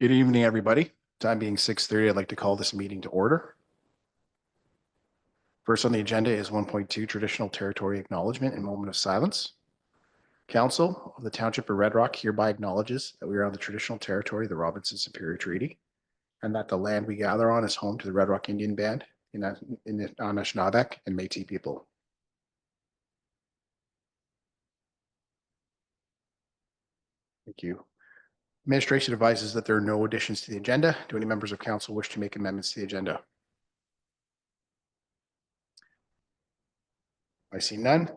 Good evening, everybody. Time being 6:30, I'd like to call this meeting to order. First on the agenda is 1.2 Traditional Territory Acknowledgement and Moment of Silence. Council of the Township of Red Rock hereby acknowledges that we are on the traditional territory of the Robinson Superior Treaty and that the land we gather on is home to the Red Rock Indian Band, Anishinaabe, and Métis people. Thank you. Administration advises that there are no additions to the agenda. Do any members of council wish to make amendments to the agenda? I see none.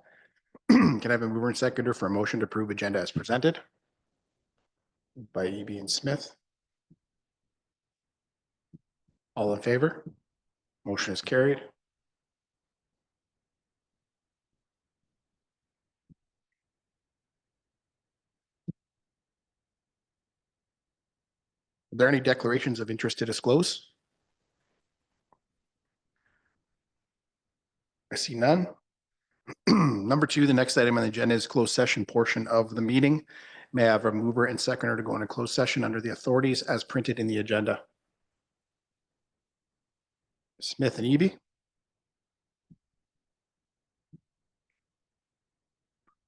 Can I have a mover and seconder for a motion to approve agenda as presented? By E.B. and Smith. All in favor? Motion is carried. Are there any declarations of interest to disclose? I see none. Number 2, the next item on the agenda is closed session portion of the meeting. May I have a mover and seconder to go into closed session under the authorities as printed in the agenda? Smith and Eby.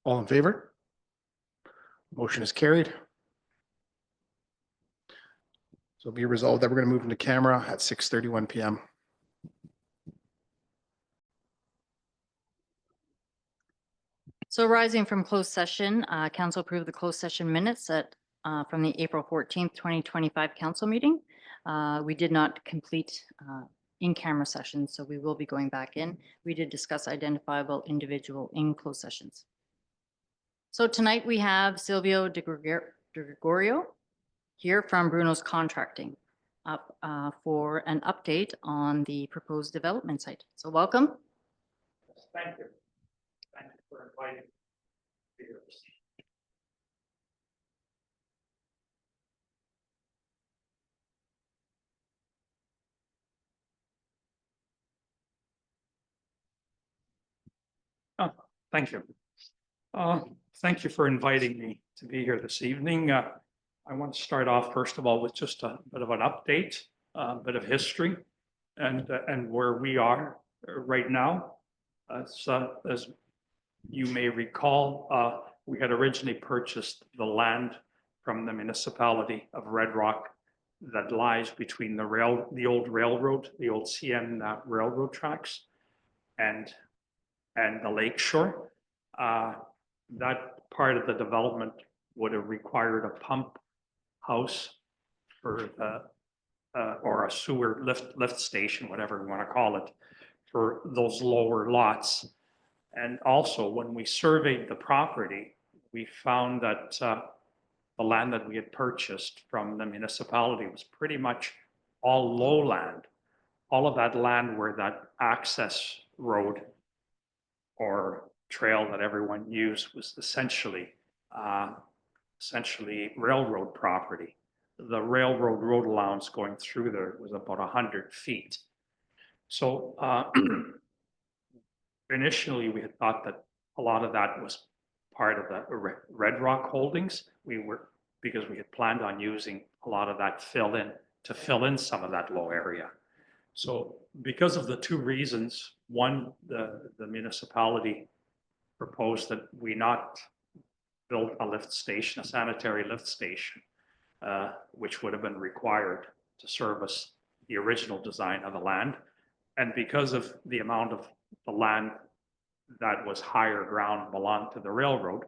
All in favor? Motion is carried. So be resolved that we're going to move into camera at 6:31 p.m. So rising from closed session, council approved the closed session minutes from the April 14th, 2025 council meeting. We did not complete in-camera sessions, so we will be going back in. We did discuss identifiable individual in closed sessions. So tonight we have Silvio De Gregorio here from Bruno's Contracting up for an update on the proposed development site. So welcome. Thank you. Thank you for inviting me. Oh, thank you. Thank you for inviting me to be here this evening. I want to start off, first of all, with just a bit of an update, a bit of history, and where we are right now. As you may recall, we had originally purchased the land from the municipality of Red Rock that lies between the old railroad, the old CN railroad tracks, and the lakeshore. That part of the development would have required a pump house for or a sewer lift station, whatever we want to call it, for those lower lots. And also, when we surveyed the property, we found that the land that we had purchased from the municipality was pretty much all lowland. All of that land where that access road or trail that everyone used was essentially railroad property. The railroad road allowance going through there was about 100 feet. So initially, we had thought that a lot of that was part of the Red Rock holdings. Because we had planned on using a lot of that to fill in some of that low area. So because of the two reasons, one, the municipality proposed that we not build a lift station, a sanitary lift station, which would have been required to service the original design of the land. And because of the amount of the land that was higher ground belonged to the railroad,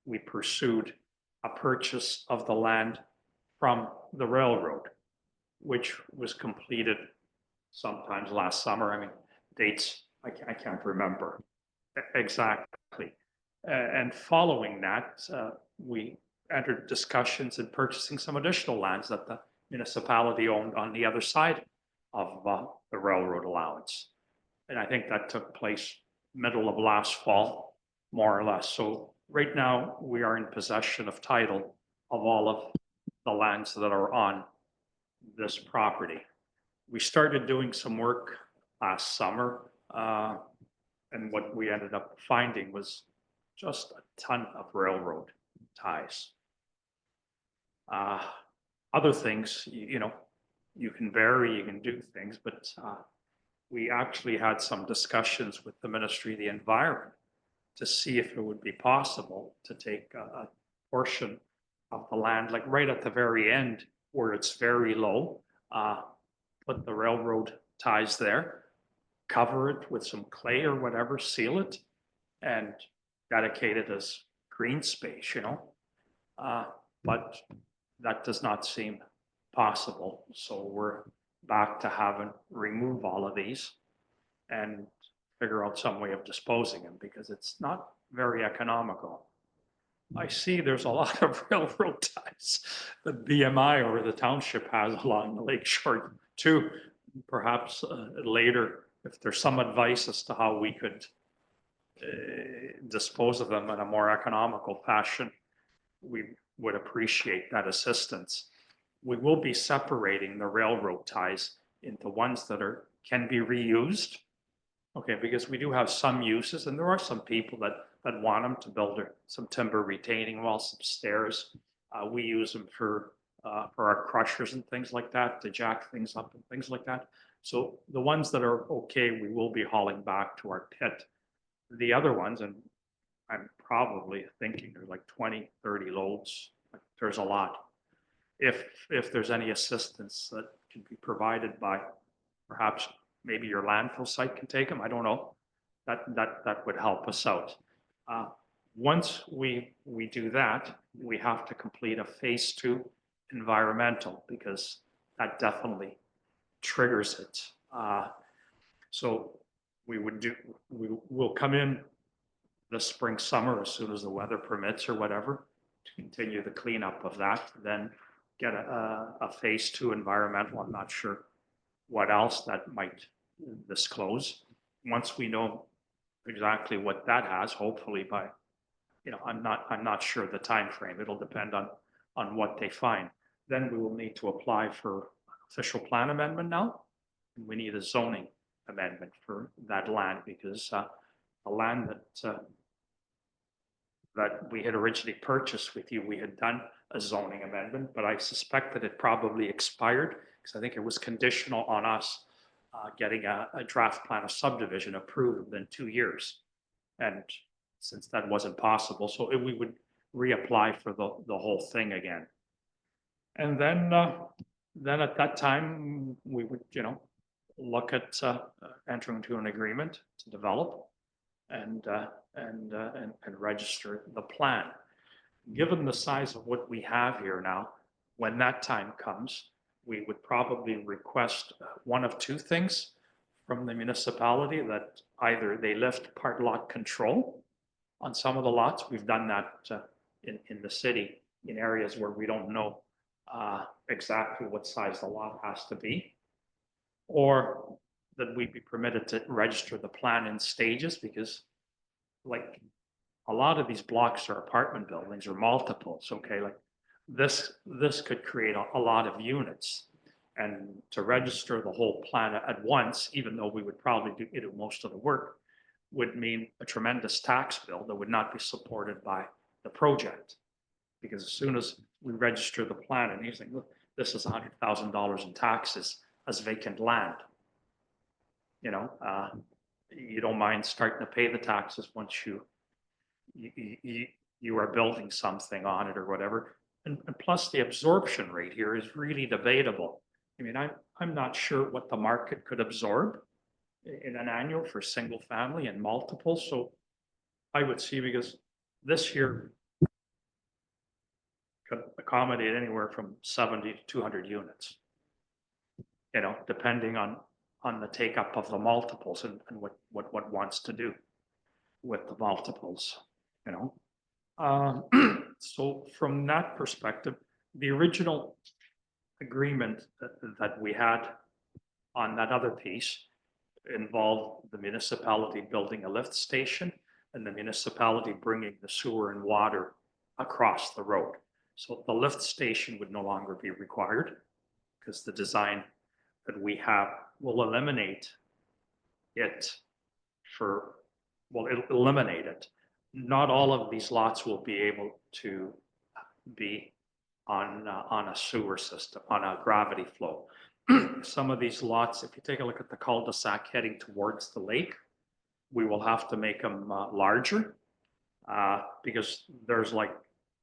we pursued a purchase of the land from the railroad, which was completed sometimes last summer. I mean, dates, I can't remember exactly. And following that, we entered discussions in purchasing some additional lands that the municipality owned on the other side of the railroad allowance. And I think that took place middle of last fall, more or less. So right now we are in possession of title of all of the lands that are on this property. We started doing some work last summer, and what we ended up finding was just a ton of railroad ties. other things, you know, you can vary, you can do things, but we actually had some discussions with the Ministry of the Environment to see if it would be possible to take a portion of the land, like right at the very end where it's very low, put the railroad ties there, cover it with some clay or whatever, seal it, and dedicate it as green space, you know? But that does not seem possible. So we're back to having remove all of these and figure out some way of disposing them because it's not very economical. I see there's a lot of railroad ties that BMI or the township has along the lake shore too. Perhaps later, if there's some advice as to how we could dispose of them in a more economical fashion, we would appreciate that assistance. We will be separating the railroad ties into ones that can be reused. Okay, because we do have some uses and there are some people that want them to build some timber retaining walls, some stairs. We use them for our crushers and things like that, to jack things up and things like that. So the ones that are okay, we will be hauling back to our pit. The other ones, and I'm probably thinking there's like 20, 30 loads. Like there's a lot. If there's any assistance that can be provided by perhaps maybe your landfill site can take them, I don't know. That would help us out. Once we do that, we have to complete a phase 2 environmental because that definitely triggers it. So we'll come in the spring, summer, as soon as the weather permits or whatever, to continue the cleanup of that, then get a phase 2 environmental. I'm not sure what else that might disclose. Once we know exactly what that has, hopefully by, you know, I'm not sure the time frame. It'll depend on what they find. Then we will need to apply for official plan amendment now. And we need a zoning amendment for that land because the land that we had originally purchased with you, we had done a zoning amendment, but I suspect that it probably expired because I think it was conditional on us getting a draft plan of subdivision approved within 2 years. And since that wasn't possible, so we would reapply for the whole thing again. And then at that time, we would, you know, look at entering into an agreement to develop and register the plan. Given the size of what we have here now, when that time comes, we would probably request one of two things from the municipality, that either they lift part lot control on some of the lots. We've done that in the city in areas where we don't know exactly what size the lot has to be, or that we be permitted to register the plan in stages, because like a lot of these blocks are apartment buildings or multiples. Okay, like this could create a lot of units, and to register the whole plan at once, even though we would probably do most of the work, would mean a tremendous tax bill that would not be supported by the project. Because as soon as we register the plan and he's like, look, this is $100,000 in taxes as vacant land. You know, you don't mind starting to pay the taxes once you are building something on it or whatever. And plus the absorption rate here is really debatable. I mean, I'm not sure what the market could absorb in an annual for single family and multiple. So I would see, because this here could accommodate anywhere from 70 to 200 units, you know, depending on the take up of the multiples and what wants to do with the multiples, you know. So from that perspective, the original agreement that we had on that other piece involved the municipality building a lift station and the municipality bringing the sewer and water across the road. So the lift station would no longer be required because the design that we have will eliminate it it'll eliminate it. Not all of these lots will be able to be on a sewer system, on a gravity flow. Some of these lots, if you take a look at the cul-de-sac heading towards the lake, we will have to make them larger because there's like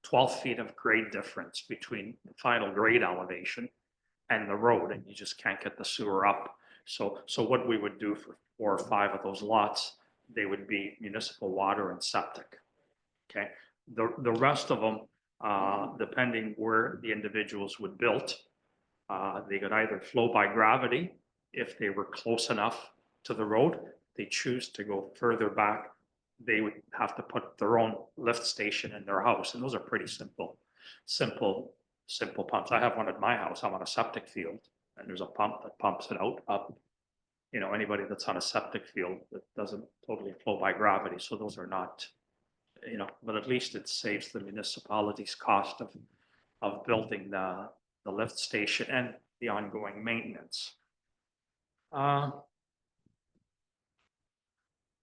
12 feet of grade difference between the final grade elevation and the road, and you just can't get the sewer up. So what we would do for 4 or 5 of those lots, they would be municipal water and septic. Okay, the rest of them, depending where the individuals would build, they could either flow by gravity if they were close enough to the road. They choose to go further back, they would have to put their own lift station in their house, and those are pretty simple pumps. I have one at my house. I'm on a septic field, and there's a pump that pumps it out up. You know, anybody that's on a septic field that doesn't totally flow by gravity, so those are not, you know, but at least it saves the municipality's cost of building the lift station and the ongoing maintenance.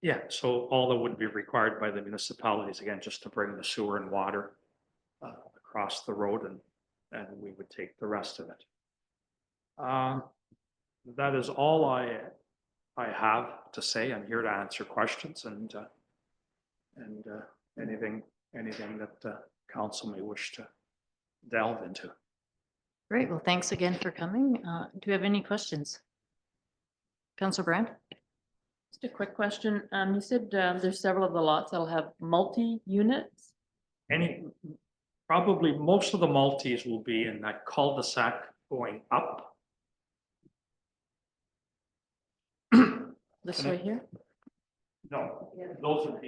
Yeah, so all that would be required by the municipalities, again, just to bring the sewer and water across the road, and we would take the rest of it. That is all I have to say. I'm here to answer questions and anything that council may wish to delve into. Great. Well, thanks again for coming. Do you have any questions? Councillor Brand? Just a quick question. You said there's several of the lots that'll have multi-units. Probably most of the multis will be in that cul-de-sac going up. This way here? No, those are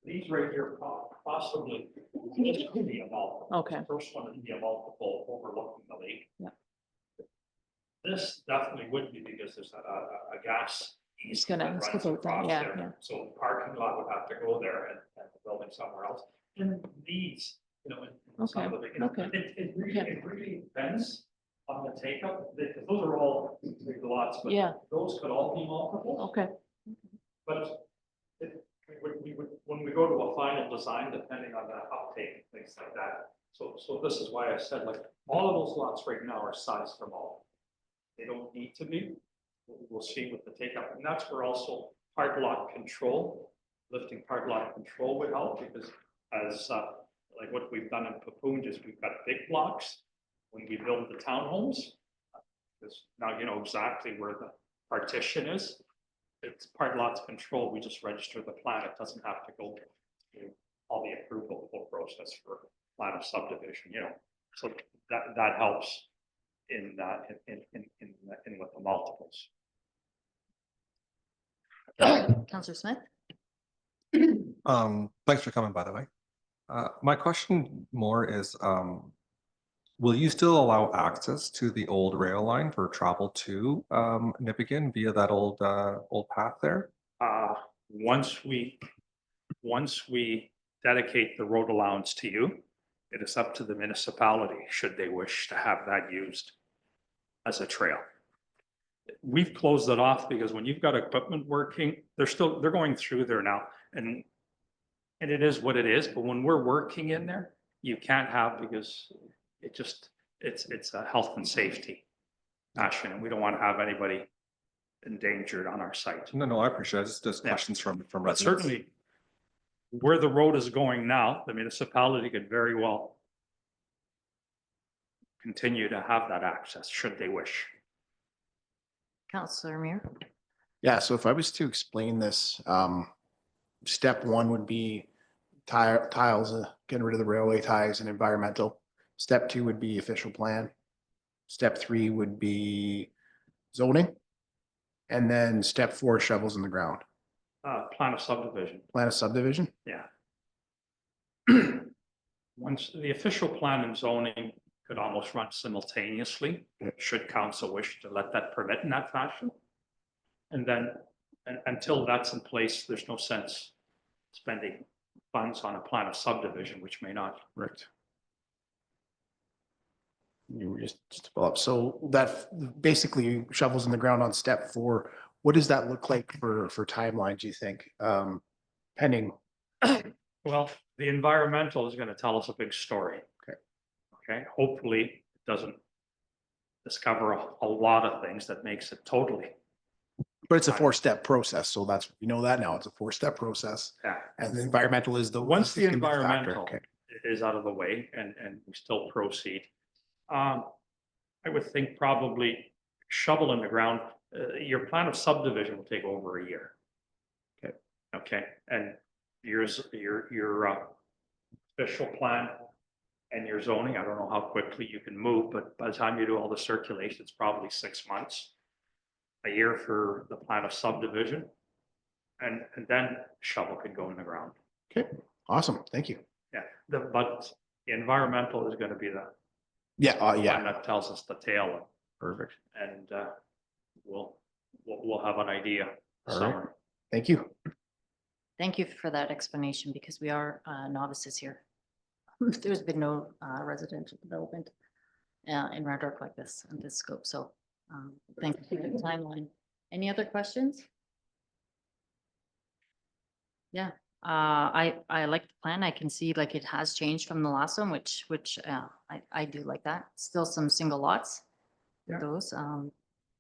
these right here, possibly, this could be a multiple. Okay. The first one would be a multiple overlooking the lake. Yeah. This definitely would be because there's a gas. Just gonna that ask runs about that, across yeah, there. yeah. So parking lot would have to go there and the building somewhere else. And these, you know, in some of the big, you know, Okay. it really depends on the take up, because those are all big lots, but Yeah. those could all be multiple. Okay. But we would, when we go to a final design, depending on the uptake, and things like that. So this is why I said, like, all of those lots right now are sized for all. They don't need to be. We'll see with the take up, and that's where also part lot control, lifting part lot control would help, because as like what we've done in Papoon is we've got big blocks when we build the townhomes. Because now you know exactly where the partition is. It's part lots control. We just register the plan. It doesn't have to go through all the approval process for plan of subdivision, you know. So that helps in with the multiples. Councillor Smith? Thanks for coming, by the way. My question more is, will you still allow access to the old rail line for travel to Nipigon via that old path there? Once we dedicate the road allowance to you, it is up to the municipality, should they wish to have that used as a trail. We've closed it off because when you've got equipment working, they're going through there now, and it is what it is. But when we're working in there, you can't have, because it's a health and safety passion, and we don't want to have anybody endangered on our site. No, I appreciate it. Just Yeah. questions from But residents. certainly, where the road is going now, the municipality could very well continue to have that access, should they wish. Councillor Muir? Yeah, so if I was to explain this, step one would be tiles, getting rid of the railway ties and environmental. Step two would be official plan. Step three would be zoning. And then step four, shovels in the ground. Plan of subdivision, Plan of subdivision. yeah. Once the official plan and zoning could almost run simultaneously, Yeah. should council wish to let that permit in that fashion. And then, until that's in place, there's no sense spending funds on a plan of subdivision, which may not. Correct. You were just develop. So that basically shovels in the ground on step four. What does that look like for timeline, do you think? Pending. Well, the environmental is going to tell us a big story. Okay. Okay, hopefully it doesn't discover a lot of things that makes it totally, But it's a four-step process, so that's, you know that now, it's a four-step process, yeah. and the environmental is the. Once the significant factor. environmental Okay. is out of the way and we still proceed, I would think probably shovel in the ground, your plan of subdivision will take over a year. Okay. Okay, and your official plan and your zoning, I don't know how quickly you can move, but by the time you do all the circulation, it's probably 6 months. A year for the plan of subdivision. And then shovel can go in the ground. Okay, awesome, thank you. Yeah, but the environmental is gonna be the Yeah, one yeah, that tells us the tale, perfect. and we'll have an idea All right. summer. Thank you. Thank you for that explanation because we are novices here. There's been no residential development in Red Rock like this on this scope. So thank you for the timeline. Any other questions? Yeah, I like the plan. I can see like it has changed from the last one, which I do like that. Still some single lots. Yeah. Those,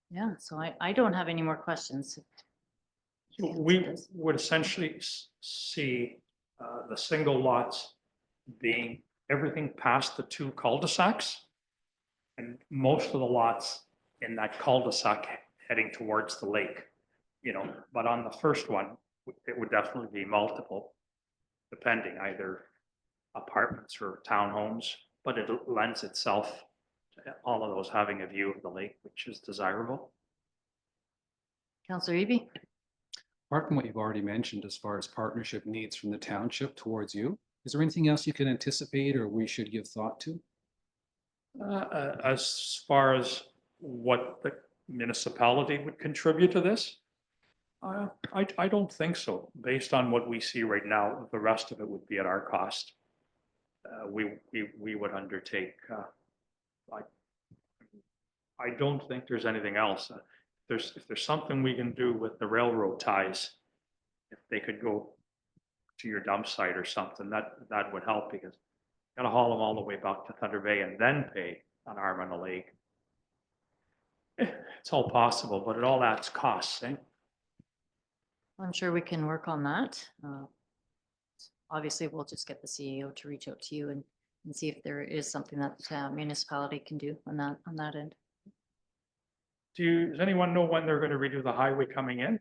yeah, so I don't have any more questions. So we would essentially see the single lots being everything past the 2 cul-de-sacs. And most of the lots in that cul-de-sac heading towards the lake, you know, but on the first one, it would definitely be multiple, depending either apartments or townhomes, but it lends itself to all of those having a view of the lake, which is desirable. Councillor Eby? Apart from what you've already mentioned as far as partnership needs from the township towards you, is there anything else you can anticipate or we should give thought to? As far as what the municipality would contribute to this, I don't think so. Based on what we see right now, the rest of it would be at our cost. We would undertake, I don't think there's anything else. If there's something we can do with the railroad ties, if they could go to your dump site or something, that would help, because you gotta haul them all the way back to Thunder Bay and then pay an arm and a leg. It's all possible, but it all adds costs, eh? I'm sure we can work on that. Obviously, we'll just get the CEO to reach out to you and see if there is something that municipality can do on that end. Does anyone know when they're gonna redo the highway coming in?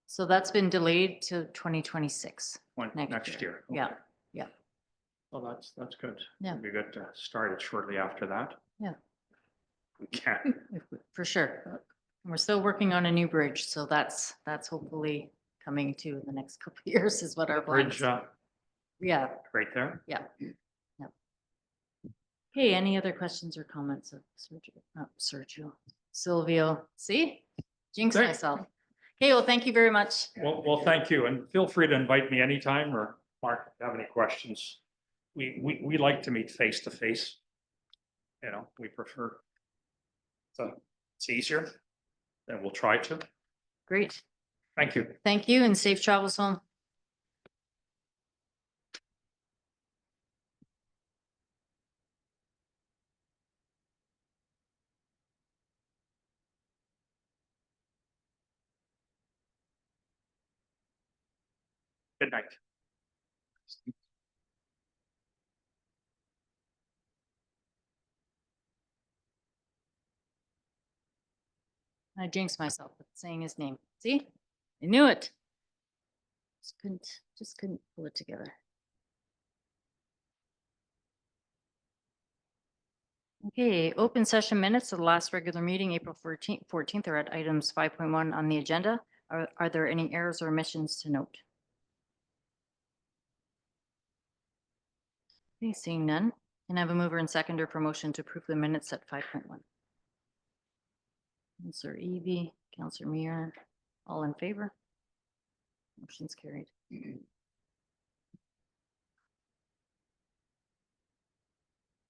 So that's been delayed to 2026. When, Next next year? Yeah, Okay. yeah. Well, that's good. Yeah. It'd be good to start it shortly after that. Yeah. We can. For sure. And we're still working on a new bridge, so that's hopefully coming to in the next couple of years is what our plan Bridge, is. Yeah, right there. yeah. Okay, any other questions or comments of Sergio, Silvio? See? Jinx Okay. myself. Okay, well, thank you very much. Well, thank you, and feel free to invite me anytime, or Mark, if you have any questions. We like to meet face to face. You know, we prefer. So it's easier, and we'll try to. Great. Thank you. Thank you and safe travels home. Good night. I jinxed myself with saying his name. See? I knew it. Just couldn't pull it together. Okay, open session minutes of the last regular meeting, April 14th are at items 5.1 on the agenda. Are there any errors or omissions to note? Okay, seeing none. Can I have a mover and seconder for motion to approve the minutes at 5.1? Councillor Eby, Councillor Muir, all in favor? Motion's carried.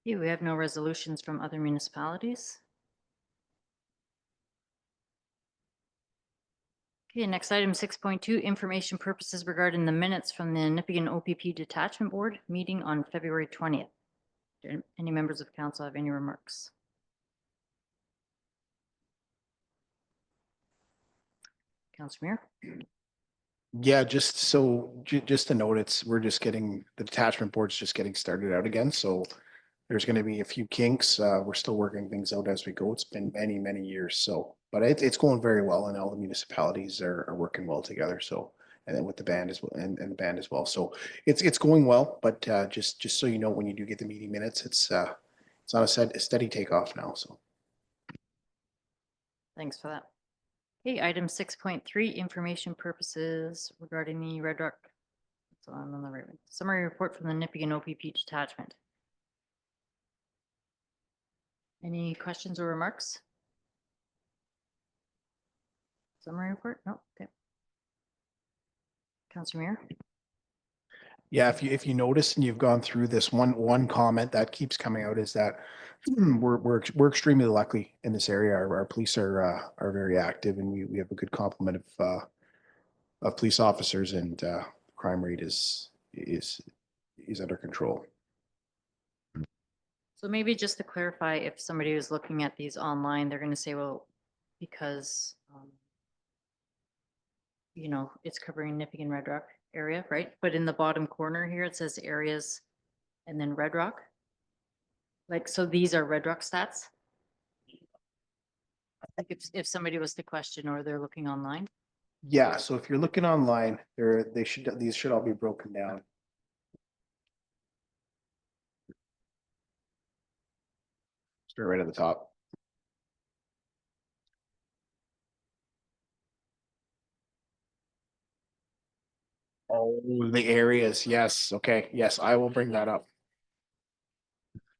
Okay, we have no resolutions from other municipalities. Okay, next item 6.2, information purposes regarding the minutes from the Nipigon OPP Detachment Board meeting on February 20th. Do any members of council have any remarks? Councillor Muir? Yeah, just so, just to note, we're just getting, the detachment board's just getting started out again, so there's gonna be a few kinks. We're still working things out as we go. It's been many, many years, so, but it's going very well and all the municipalities are working well together, so. And then with the band as well, and the band as well. So it's going well, but just so you know, when you do get the meeting minutes, it's on a steady takeoff now, so. Thanks for that. Okay, item 6.3, information purposes regarding the Red Rock. So I'm on the right one. Summary report from the Nipigon OPP detachment. Any questions or remarks? Summary report? No, okay. Councillor Muir? Yeah, if you notice and you've gone through this, one comment that keeps coming out is that we're extremely lucky in this area. Our police are very active and we have a good complement of police officers and crime rate is under control. So maybe just to clarify, if somebody was looking at these online, they're going to say, well, because, you know, it's covering Nipigon Red Rock area, right? But in the bottom corner here, it says areas and then Red Rock. Like, so these are Red Rock stats? Like if somebody was to question or they're looking online? Yeah, so if you're looking online, these should all be broken down. Start right at the top. Oh, the areas, yes, okay, yes, I will bring that up.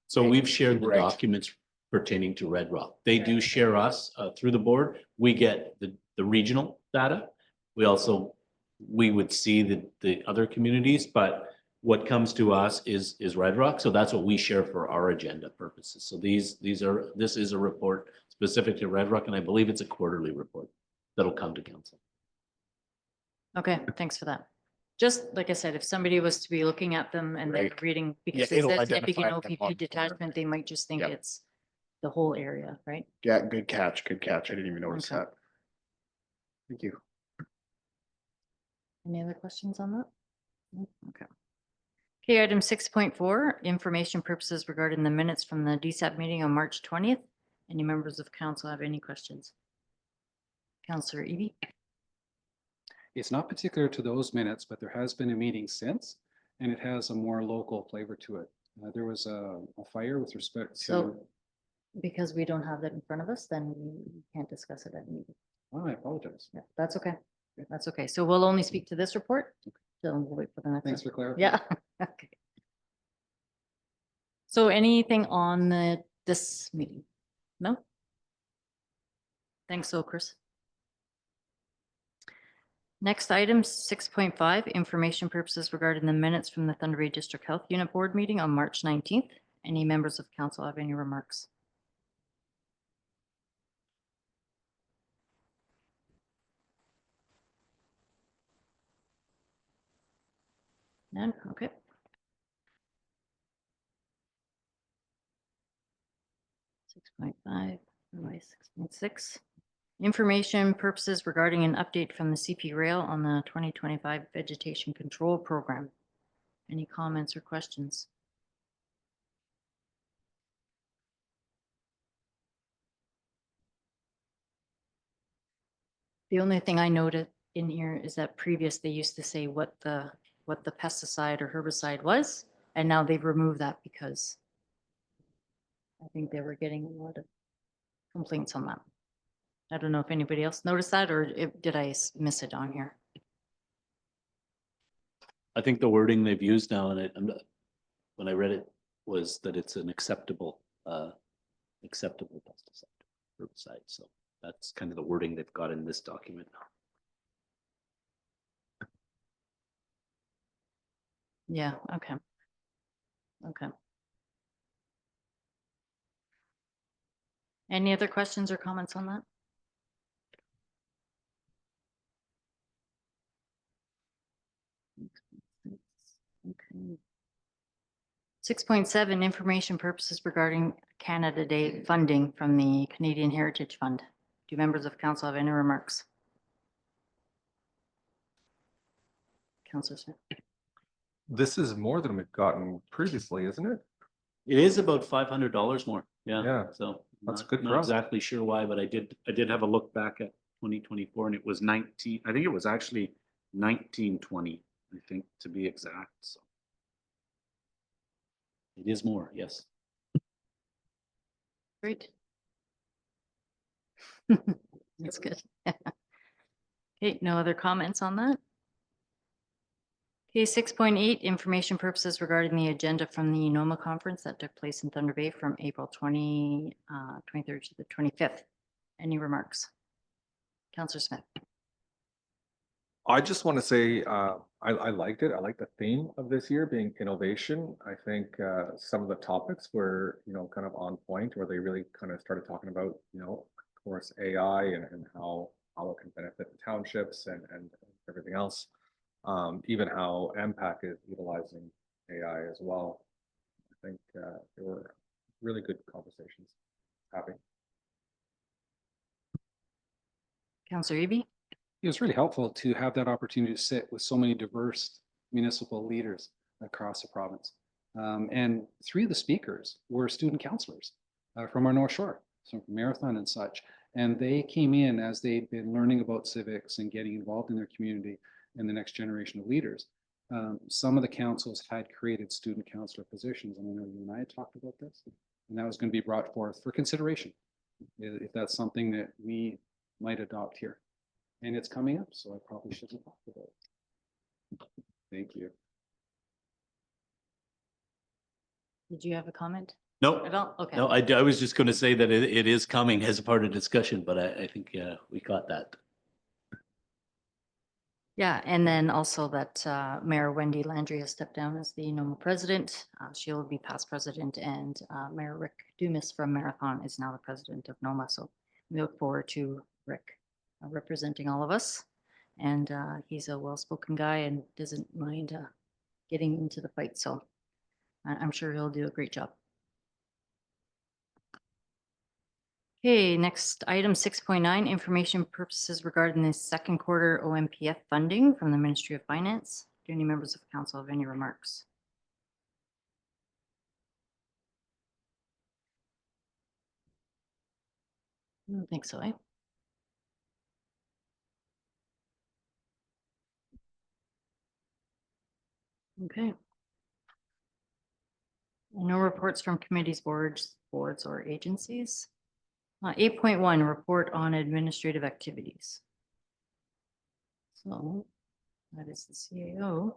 So we've shared the Right. documents pertaining to Red Rock. They do share us through the board. We get the regional data. We would see the other communities, but what comes to us is Red Rock. So that's what we share for our agenda purposes. So this is a report specific to Red Rock, and I believe it's a quarterly report that'll come to council. Okay, thanks for that. Just like I said, if somebody was to be looking at them and then Right. reading, because Yeah, it it'll says identify Nipigon them OPP on- detachment, they might just think Yep. it's the whole area, right? Yeah, good catch, good catch. I didn't even notice Okay. that. Thank you. Any other questions on that? No? Okay. Okay, item 6.4, information purposes regarding the minutes from the DSAP meeting on March 20th. Any members of council have any questions? Councillor Eby? It's not particular to those minutes, but there has been a meeting since, and it has a more local flavor to it. There was a fire with respect to, So because we don't have that in front of us, then we can't discuss it at the meeting. oh, I apologize. Yeah, that's okay. That's okay. So we'll only speak to this report. So we'll wait for the next one. Thanks for clarifying. Yeah. Okay. So anything on this meeting? No? Thanks, so Chris. Next item, 6.5, information purposes regarding the minutes from the Thunder Bay District Health Unit Board meeting on March 19th. Any members of council have any remarks? None? Okay. 6.5, 6.6. Information purposes regarding an update from the CP Rail on the 2025 vegetation control program. Any comments or questions? The only thing I noted in here is that previous they used to say what the pesticide or herbicide was, and now they've removed that because I think they were getting a lot of complaints on that. I don't know if anybody else noticed that or did I miss it on here? I think the wording they've used now, and when I read it, was that it's an acceptable pesticide, herbicide. So that's kind of the wording they've got in this document now. Yeah, okay. Okay. Any other questions or comments on that? Okay. 6.7, information purposes regarding Canada Day funding from the Canadian Heritage Fund. Do members of council have any remarks? Councillor Smith. This is more than we've gotten previously, isn't it? It is about $500 more. Yeah. Yeah, So that's not- good for Not us. exactly sure why, but I did have a look back at 2024 and it was 19, I think it was actually 1920, I think to be exact. So it is more, yes. Great. That's good. Okay, no other comments on that? Okay, 6.8, information purposes regarding the agenda from the NOMA conference that took place in Thunder Bay from April 23rd to the 25th. Any remarks? Councillor Smith. I just want to say, I liked it. I like the theme of this year being innovation. I think some of the topics were, kind of on point where they really kind of started talking about, of course, AI and how it can benefit the townships and everything else. Even how MPAC is utilizing AI as well. I think there were really good conversations happening. Councillor Eby. It was really helpful to have that opportunity to sit with so many diverse municipal leaders across the province. And 3 of the speakers were student counselors from our North Shore, so from Marathon and such. And they came in as they'd been learning about civics and getting involved in their community and the next generation of leaders. Some of the councils had created student counselor positions, and I know you and I had talked about this, and that was going to be brought forth for consideration, if that's something that we might adopt here. And it's coming up, so I probably shouldn't talk about it. Thank you. Did you have a comment No, at all? Okay. no, I was just going to say that it is coming as a part of discussion, but I think we got that. Yeah, and then also that Mayor Wendy Landry has stepped down as the NOMA president. She'll be past president, and Mayor Rick Dumas from Marathon is now the president of NOMA. So we look forward to Rick representing all of us. And he's a well-spoken guy and doesn't mind getting into the fight. So I'm sure he'll do a great job. Okay, next item 6.9, information purposes regarding the second quarter OMPF funding from the Ministry of Finance. Do any members of council have any remarks? I don't think so, eh? Okay. No reports from committees, boards, or agencies. 8.1, report on administrative activities. So that is the CAO.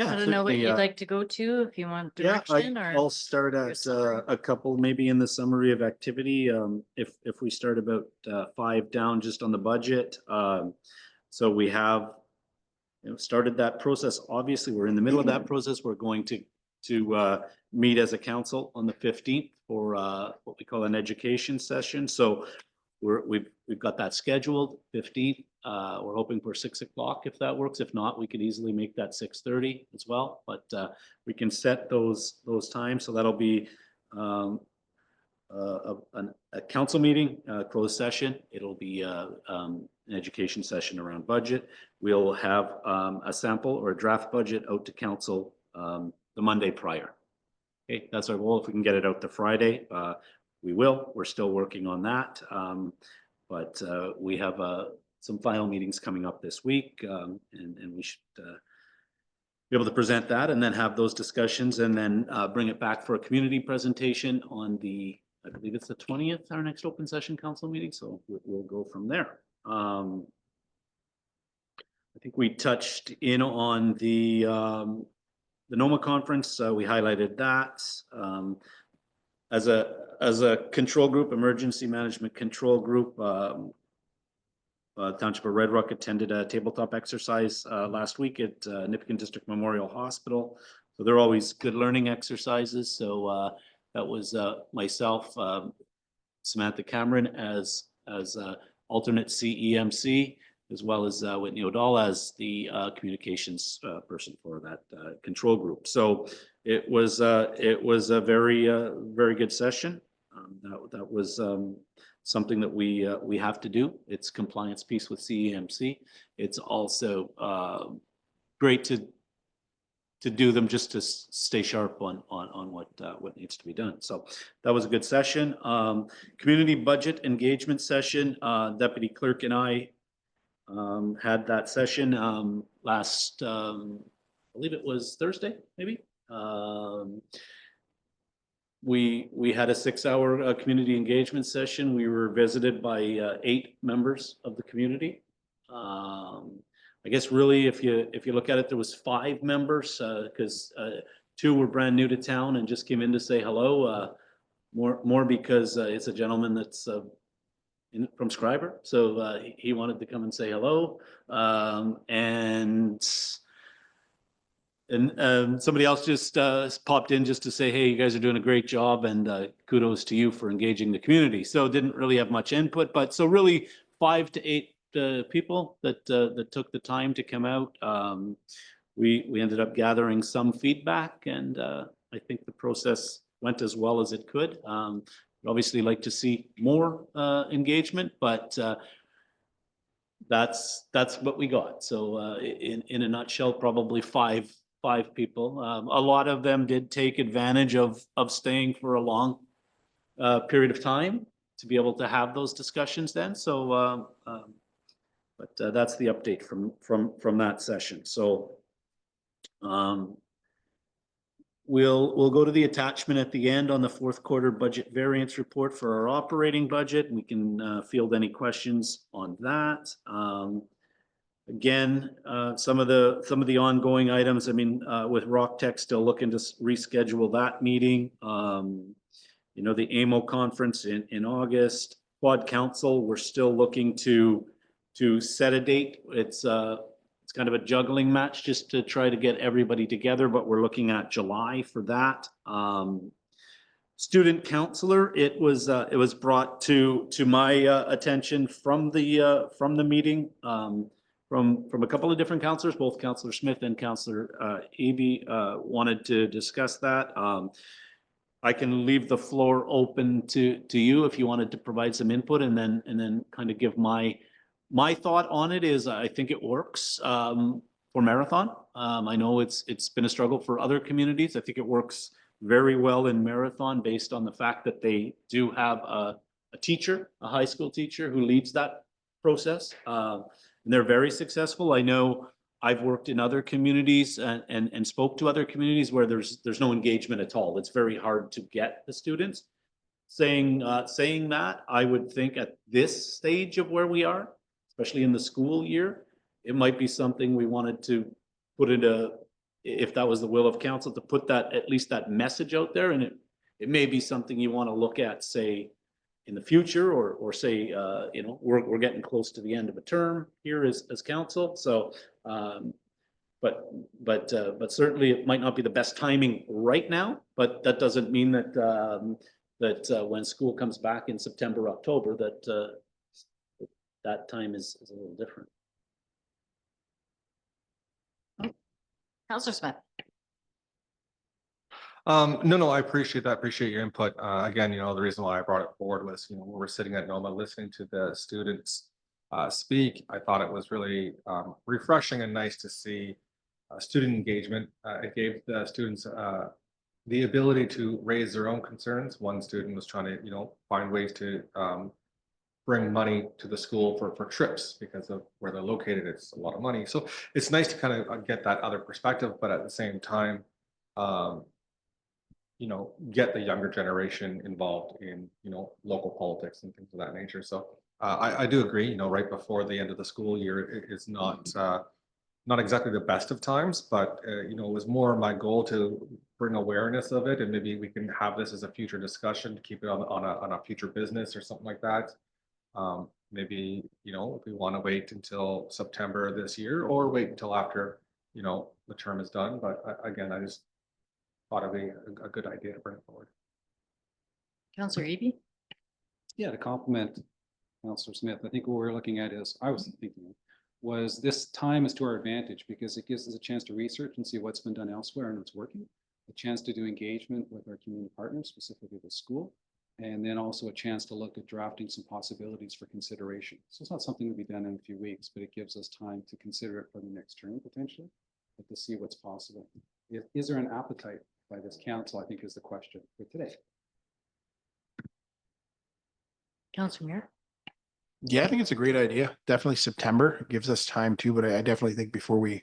I don't know what you'd like to go to, if you want direction or. I'll start your at summary? a couple, maybe in the summary of activity. If we start about 5 down just on the budget. So we have started that process. Obviously, we're in the middle of that process. We're going to meet as a council on the 15th for what we call an education session. So we've got that scheduled 15th. We're hoping for 6 o'clock if that works. If not, we could easily make that 6:30 as well. But we can set those times. So that'll be a council meeting, closed session. It'll be an education session around budget. We'll have a sample or a draft budget out to council the Monday prior. Okay, that's our goal. If we can get it out to Friday, we will. We're still working on that. But we have some final meetings coming up this week, and we should be able to present that and then have those discussions and then bring it back for a community presentation on the, I believe it's the 20th, our next open session council meeting. So we'll go from there. I think we touched in on the NOMA conference. We highlighted that. As a control group, emergency management control group, Township of Red Rock attended a tabletop exercise last week at Nipissing District Memorial Hospital. So they're always good learning exercises. So that was myself, Samantha Cameron as alternate CEMC. as well as Whitney O'Dall as the communications person for that control group. So it was a very good session. That was something that we have to do. It's compliance piece with CEMC. It's also great to do them just to stay sharp on what needs to be done. So that was a good session. Community budget engagement session. Deputy Clerk and I had that session last, I believe it was Thursday, maybe. We had a 6-hour community engagement session. We were visited by 8 members of the community. I guess really, if you look at it, there was 5 members because 2 were brand new to town and just came in to say hello. More because it's a gentleman that's from Scriber, so he wanted to come and say hello. And somebody else just popped in just to say, hey, you guys are doing a great job, and kudos to you for engaging the community. So didn't really have much input, but so really 5 to 8 people that took the time to come out. We ended up gathering some feedback, and I think the process went as well as it could. We'd obviously like to see more engagement, but that's what we got. So in a nutshell, probably five people. A lot of them did take advantage of staying for a long period of time to be able to have those discussions then. So but that's the update from that session. So we'll go to the attachment at the end on the fourth quarter budget variance report for our operating budget. We can field any questions on that. Again, some of the ongoing items. I mean, with Rock Tech still looking to reschedule that meeting. You know, the AMO conference in August. Quad Council, we're still looking to set a date. It's kind of a juggling match just to try to get everybody together, but we're looking at July for that. Student counselor, it was brought to my attention from the meeting from a couple of different counselors, both Counselor Smith and Counselor Eby wanted to discuss that. I can leave the floor open to you if you wanted to provide some input, and then kind of give my thought on it. Is I think it works for Marathon. I know it's been a struggle for other communities. I think it works very well in Marathon based on the fact that they do have a teacher, a high school teacher who leads that process. And they're very successful. I know I've worked in other communities and spoke to other communities where there's no engagement at all. It's very hard to get the students. Saying that, I would think at this stage of where we are, especially in the school year, it might be something we wanted to put into, if that was the will of council, to put that, at least that message out there. And it may be something you want to look at, say, in the future, or say, you know, we're getting close to the end of a term here as council. So, but certainly it might not be the best timing right now, but that doesn't mean that, that when school comes back in September, October, that time is a little different. Counselor Smith. No, I appreciate that. Appreciate your input. Again, you know, the reason why I brought it forward was, you know, when we're sitting at NOMA listening to the students speak, I thought it was really refreshing and nice to see student engagement. It gave the students the ability to raise their own concerns. One student was trying to, you know, find ways to bring money to the school for trips because of where they're located. It's a lot of money. So it's nice to kind of get that other perspective, but at the same time, you know, get the younger generation involved in, you know, local politics and things of that nature. So I do agree, you know, right before the end of the school year, it is not exactly the best of times, but you know, it was more my goal to bring awareness of it, and maybe we can have this as a future discussion, to keep it on a future business or something like that. Maybe, you know, if we want to wait until September this year, or wait until after, you know, the term is done. But again, I just thought it'd be a good idea to bring it forward. Counselor Eby. Yeah, to compliment Councillor Smith, I think what we're looking at is, I was thinking, was this time is to our advantage because it gives us a chance to research and see what's been done elsewhere and what's working, a chance to do engagement with our community partners, specifically the school, and then also a chance to look at drafting some possibilities for consideration. So it's not something to be done in a few weeks, but it gives us time to consider it for the next term potentially, but to see what's possible. Is there an appetite by this council, I think is the question for today. Councillor Muir. Yeah, I think it's a great idea. Definitely September gives us time too, but I definitely think before we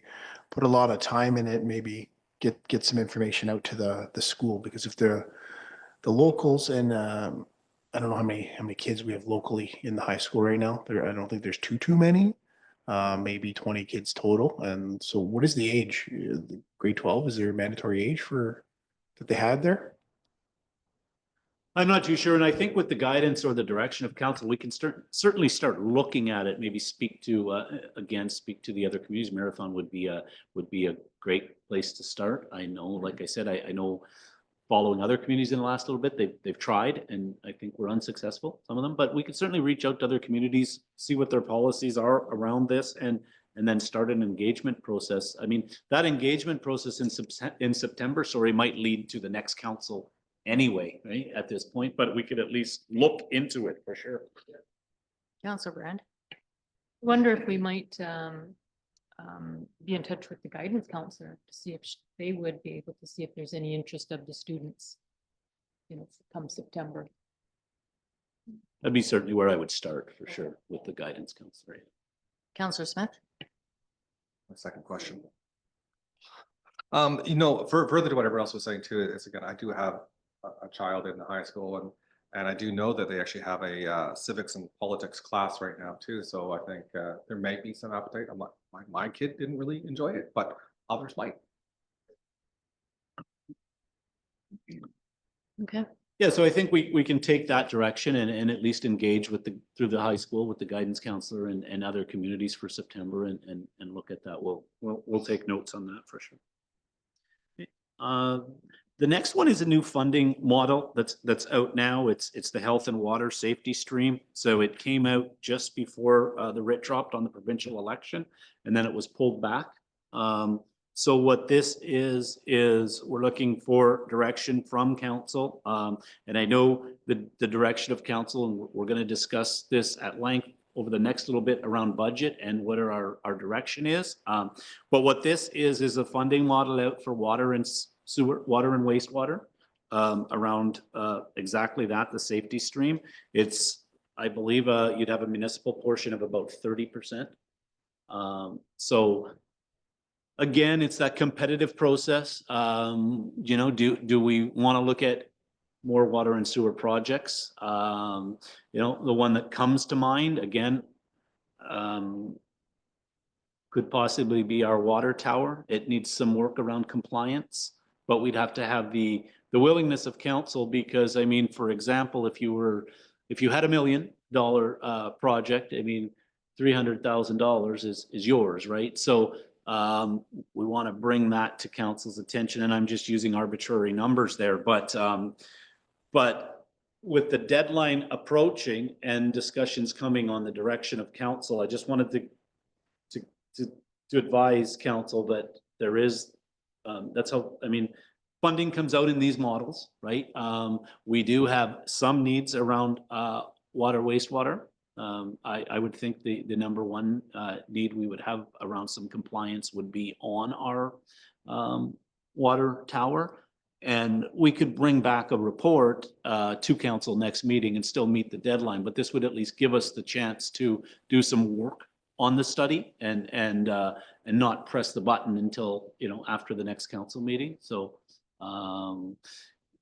put a lot of time in it, maybe get some information out to the school, because if the locals and I don't know how many kids we have locally in the high school right now. I don't think there's too many. Maybe 20 kids total. And so what is the age? The grade 12, is there a mandatory age for that they had there? I'm not too sure, and I think with the guidance or the direction of council, we can certainly start looking at it. Maybe speak to speak to the other communities. Marathon would be a great place to start. I know, like I said, I know following other communities in the last little bit, they've tried, and I think we're unsuccessful, some of them. But we could certainly reach out to other communities, see what their policies are around this, and then start an engagement process. I mean, that engagement process in September, might lead to the next council anyway, right, at this point, but we could at least look into it for sure. Councillor Brand. Wonder if we might be in touch with the guidance counselor to see if they would be able to see if there's any interest of the students, you know, come September. That'd be certainly where I would start for sure with the guidance counselor. Councillor Smith. My second question. You know, further to what everyone else was saying too, is again, I do have a child in the high school, and I do know that they actually have a civics and politics class right now too. So I think there may be some appetite. I'm not, my kid didn't really enjoy it, but others might. Okay. Yeah, so I think we can take that direction and at least engage with through the high school with the guidance counselor and other communities for September and look at that. We'll take notes on that for sure. The next one is a new funding model that's out now. It's the health and water safety stream. So it came out just before the writ dropped on the provincial election, and then it was pulled back. So what this is we're looking for direction from council. And I know the direction of council, and we're going to discuss this at length over the next little bit around budget and what our direction is. But what this is a funding model out for water and sewer, water and wastewater, around exactly that, the safety stream. It's, I believe, you'd have a municipal portion of about 30%. So again, it's that competitive process. You know, do we want to look at more water and sewer projects? You know, the one that comes to mind again could possibly be our water tower. It needs some work around compliance, but we'd have to have the willingness of council, because I mean, for example, if you had $1 million project, I mean, $300,000 is yours, right? So we want to bring that to council's attention, and I'm just using arbitrary numbers there, but with the deadline approaching and discussions coming on the direction of council, I just wanted to advise council that there is, that's how, I mean, funding comes out in these models, right? We do have some needs around water, wastewater. I would think the number one need we would have around some compliance would be on our water tower. And we could bring back a report to council next meeting and still meet the deadline, but this would at least give us the chance to do some work on the study and not press the button until, you know, after the next council meeting. So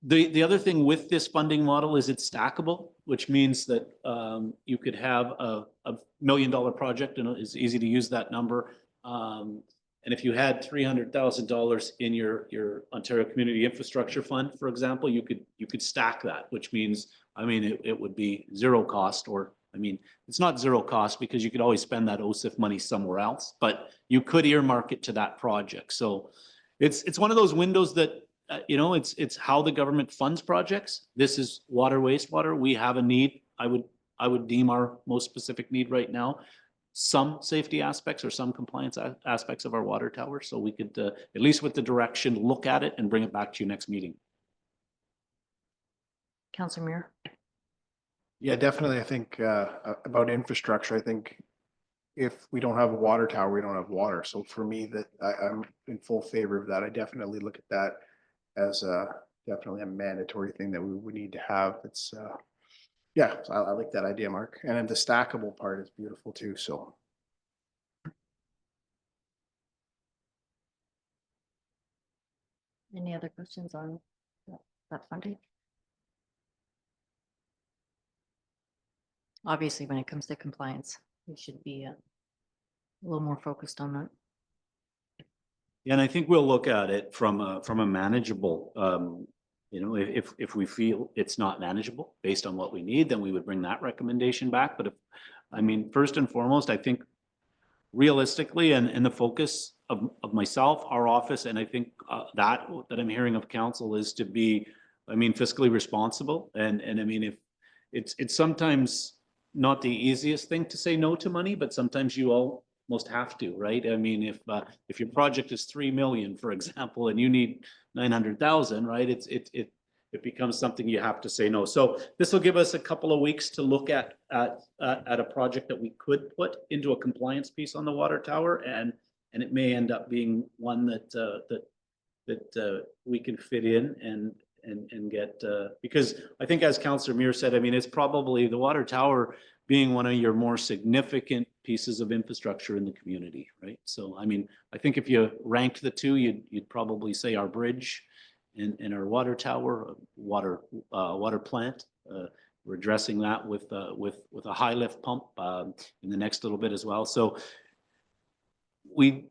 the other thing with this funding model is it's stackable, which means that you could have a $1 million project, and it's easy to use that number. And if you had $300,000 in your Ontario Community Infrastructure Fund, for example, you could stack that, which means, I mean, it would be zero cost, or I mean, it's not zero cost because you could always spend that OSIF money somewhere else, but you could earmark it to that project. So it's one of those windows that, you know, it's how the government funds projects. This is water, wastewater. We have a need. I would deem our most specific need right now some safety aspects or some compliance aspects of our water tower. So we could, at least with the direction, look at it and bring it back to you next meeting. Councillor Muir. Yeah, definitely. I think about infrastructure, I think if we don't have a water tower, we don't have water. So for me, that I'm in full favor of that. I definitely look at that as definitely a mandatory thing that we would need to have. It's yeah, so I like that idea, Mark. And then the stackable part is beautiful too. So Any other questions on that funding? Obviously, when it comes to compliance, we should be a little more focused on that. Yeah, and I think we'll look at it from a manageable, you know, if we feel it's not manageable based on what we need, then we would bring that recommendation back. But if, I mean, first and foremost, I think realistically and the focus of myself, our office, and I think that I'm hearing of council is to be, I mean, fiscally responsible. And I mean, if it's sometimes not the easiest thing to say no to money, but sometimes you almost have to, right? I mean, if your project is 3 million, for example, and you need 900,000, right? It becomes something you have to say no. So this will give us a couple of weeks to look at a project that we could put into a compliance piece on the water tower, and it may end up being one that we can fit in and get, because I think as Councillor Muir said, I mean, it's probably the water tower being one of your more significant pieces of infrastructure in the community, right? So, I mean, I think if you ranked the two, you'd probably say our bridge and our water tower, water plant. We're addressing that with a high lift pump in the next little bit as well. So we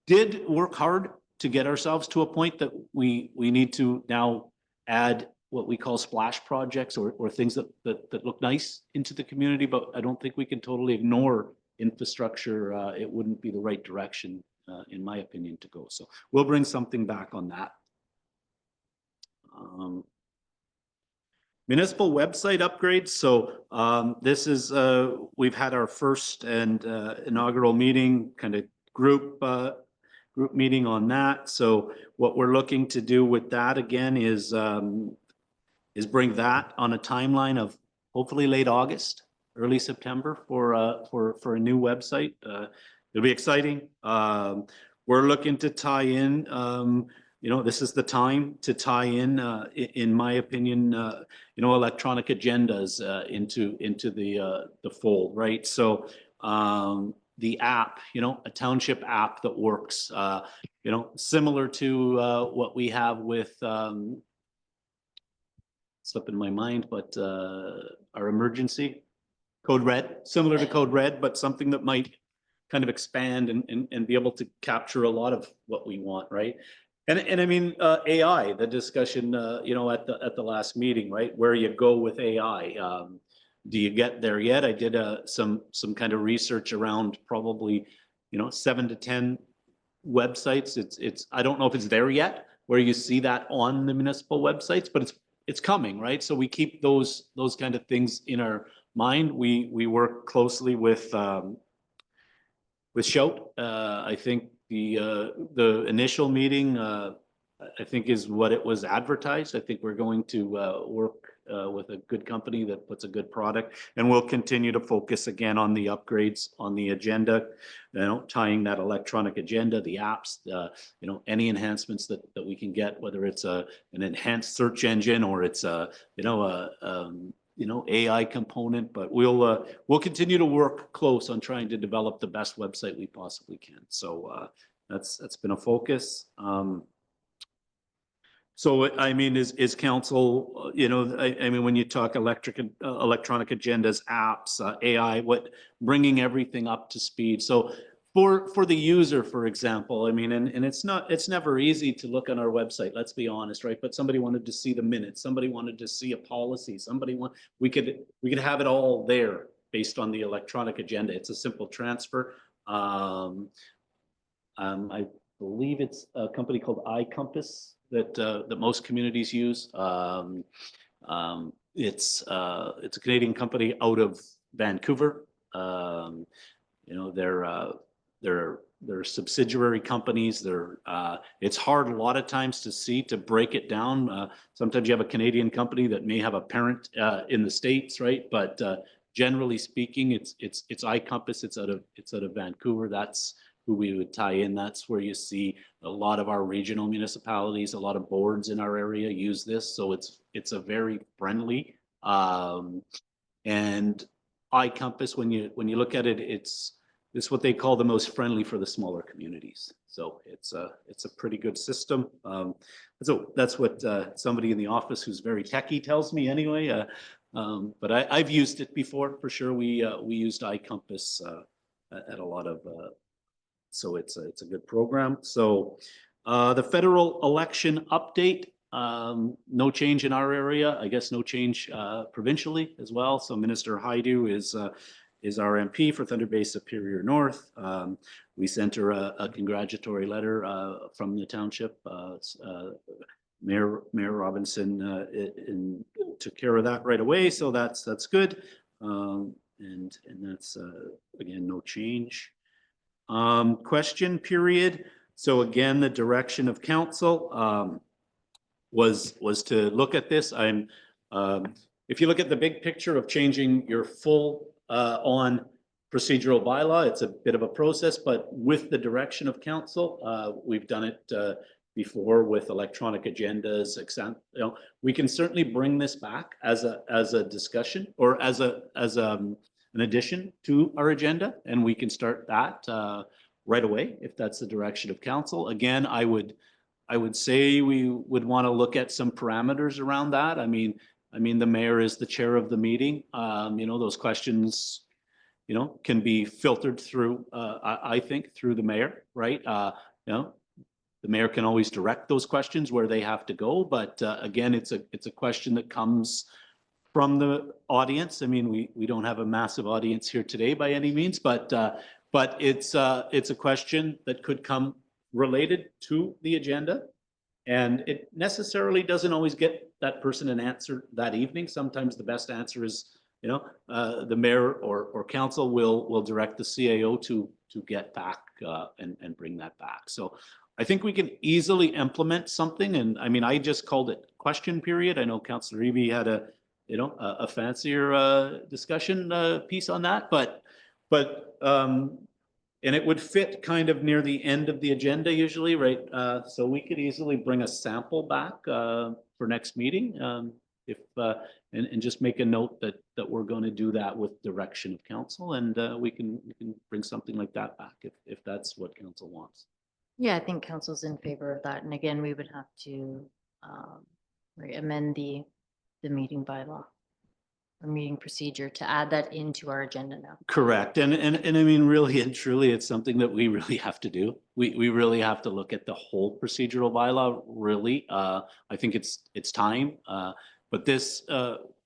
did work hard to get ourselves to a point that we need to now add what we call splash projects or things that look nice into the community, but I don't think we can totally ignore infrastructure. It wouldn't be the right direction, in my opinion, to go. So we'll bring something back on that. Municipal website upgrades. So this is, we've had our first and inaugural meeting, kind of group meeting on that. So what we're looking to do with that again is bring that on a timeline of hopefully late August, early September for a new website. It'll be exciting. We're looking to tie in, you know, this is the time to tie in my opinion, you know, electronic agendas into the fold, right? So the app, you know, a township app that works, you know, similar to what we have with, slipping my mind, but our emergency Code Red, similar to Code Red, but something that might kind of expand and be able to capture a lot of what we want, right? And I mean, AI, the discussion, you know, at the last meeting, right? Where you go with AI. Do you get there yet? I did some kind of research around probably, you know, 7 to 10 websites. It's I don't know if it's there yet, where you see that on the municipal websites, but it's coming, right? So we keep those kind of things in our mind. We work closely with Shout. I think the initial meeting, I think is what it was advertised. I think we're going to work with a good company that puts a good product, and we'll continue to focus again on the upgrades on the agenda, you know, tying that electronic agenda, the apps, you know, any enhancements that we can get, whether it's an enhanced search engine or it's you know, AI component, but we'll continue to work close on trying to develop the best website we possibly can. So that's been a focus. So I mean, is council, you know, I mean, when you talk electronic agendas, apps, AI, bringing everything up to speed. So for the user, for example, I mean, and it's never easy to look on our website, let's be honest, right? But somebody wanted to see the minutes, somebody wanted to see a policy, we could have it all there based on the electronic agenda. It's a simple transfer. I believe it's a company called iCompass that most communities use. It's a Canadian company out of Vancouver. You know, they're subsidiary companies. It's hard a lot of times to break it down. Sometimes you have a Canadian company that may have a parent in the States, right? But generally speaking, it's iCompass. It's out of Vancouver. That's who we would tie in. That's where you see a lot of our regional municipalities, a lot of boards in our area use this. So it's a very friendly and iCompass, when you look at it, it's what they call the most friendly for the smaller communities. So it's a pretty good system. So that's what somebody in the office who's very techie tells me anyway. But I've used it before for sure. We used iCompass at a lot of. So it's a good program. So the federal election update. No change in our area. I guess no change provincially as well. So Minister Haidu is our MP for Thunder Bay Superior North. We sent her a congratulatory letter from the township. Mayor Robinson took care of that right away, so that's good. And that's again no change. Question period. So again, the direction of council was to look at this. If you look at the big picture of changing your full on procedural bylaw, it's a bit of a process, but with the direction of council, we've done it before with electronic agendas, we can certainly bring this back as a discussion or as an addition to our agenda, and we can start that right away if that's the direction of council. Again, I would say we would want to look at some parameters around that. I mean, the mayor is the chair of the meeting. Those questions, can be filtered through, I think, through the mayor, right? The mayor can always direct those questions where they have to go. But again, it's a question that comes from the audience. I mean, we don't have a massive audience here today by any means, but it's a question that could come related to the agenda, and it necessarily doesn't always get that person an answer that evening. Sometimes the best answer is, the mayor or council will direct the CAO to get back and bring that back. So I think we can easily implement something. And I mean, I just called it question period. I know Councillor Eby had a fancier discussion piece on that, but and it would fit kind of near the end of the agenda usually, right? So we could easily bring a sample back for next meeting, and just make a note that we're going to do that with direction of council, and we can bring something like that back if that's what council wants. Yeah, I think council's in favor of that. And again, we would have to amend the meeting bylaw or meeting procedure to add that into our agenda now. Correct. And I mean, really and truly, it's something that we really have to do. We really have to look at the whole procedural bylaw, really. I think it's time. But this,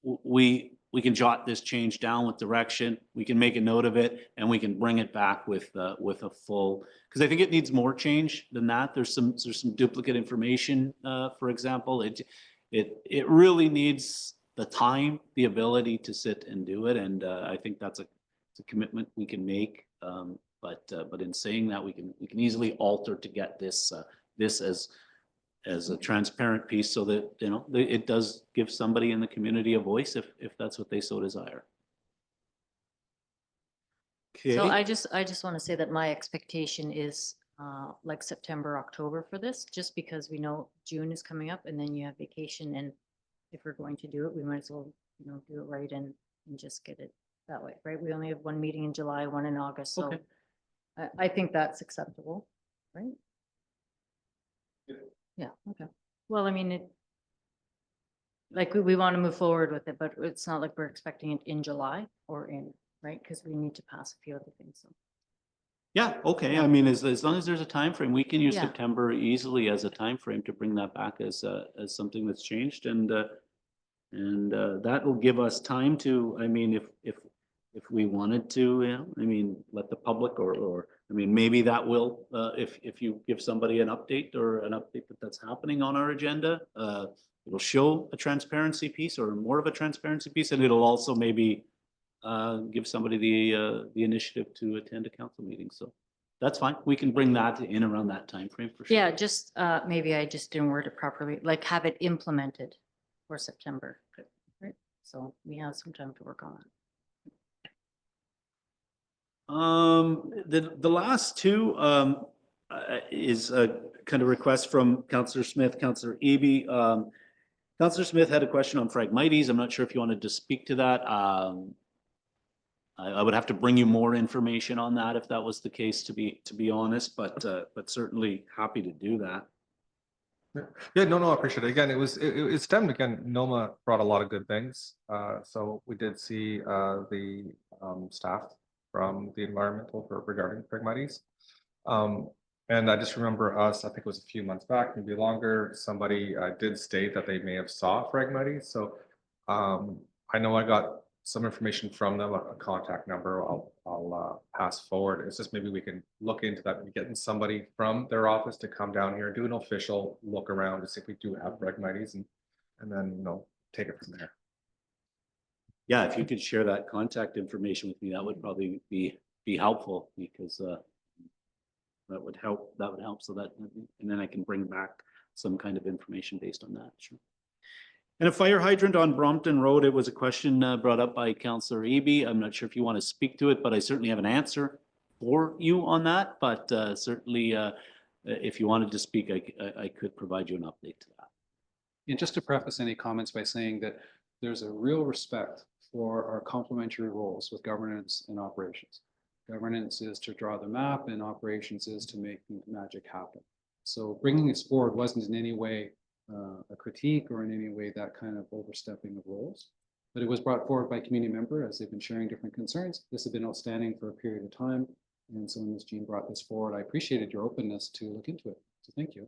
we can jot this change down with direction. We can make a note of it, and we can bring it back with a full, because I think it needs more change than that. There's some duplicate information, for example. It really needs the time, the ability to sit and do it, and I think that's a commitment we can make. But in saying that, we can easily alter to get this as a transparent piece, so that it does give somebody in the community a voice if that's what they so desire. Okay. So I just want to say that my expectation is like September, October for this, just because we know June is coming up and then you have vacation, and if we're going to do it, we might as well do it right and just get it that way, right? We only have one meeting in July, one in August, so Okay. I think that's acceptable, right? Yeah, okay. Well, I mean, we want to move forward with it, but it's not like we're expecting it in July or right? Because we need to pass a few other things. So. Yeah, okay. I mean, as long as there's a time frame, we can use Yeah. September easily as a time frame to bring that back as something that's changed, and that will give us time to. I mean, if we wanted to, I mean, let the public or I mean, maybe that will if you give somebody an update that's happening on our agenda, it'll show a transparency piece or more of a transparency piece, and it'll also maybe give somebody the initiative to attend a council meeting. So that's fine. We can bring that in around that time frame for sure. Yeah, just, maybe I just didn't word it properly, like have it implemented for September. Right? So we have some time to work on that. The last two, is a kind of request from Councillor Smith, Councillor Eby. Councillor Smith had a question on Phragmites. I'm not sure if you wanted to speak to that. I would have to bring you more information on that if that was the case, to be honest, but certainly happy to do that. Yeah, no, I appreciate it. Again, it stemmed again, NOMA brought a lot of good things. So we did see the staff from the environmental regarding Phragmites. And I just remember us, I think it was a few months back, maybe longer, somebody did state that they may have saw Phragmites. So I know I got some information from them, a contact number I'll pass forward. It's just maybe we can look into that and getting somebody from their office to come down here, do an official look around to see if we do have Phragmites and then, you know, take it from there. Yeah, if you could share that contact information with me, that would probably be helpful, because that would help. So that, and then I can bring back some kind of information based on that. Sure. And a fire hydrant on Brompton Road. It was a question brought up by Councillor Eby. I'm not sure if you want to speak to it, but I certainly have an answer for you on that. But certainly, if you wanted to speak, I could provide you an update to that. And just to preface any comments by saying that there's a real respect for our complementary roles with governance and operations. Governance is to draw the map and operations is to make magic happen. So bringing this forward wasn't in any way a critique or in any way that kind of overstepping of roles, but it was brought forward by community member as they've been sharing different concerns. This has been outstanding for a period of time. And so when Ms. Jean brought this forward, I appreciated your openness to look into it. So thank you.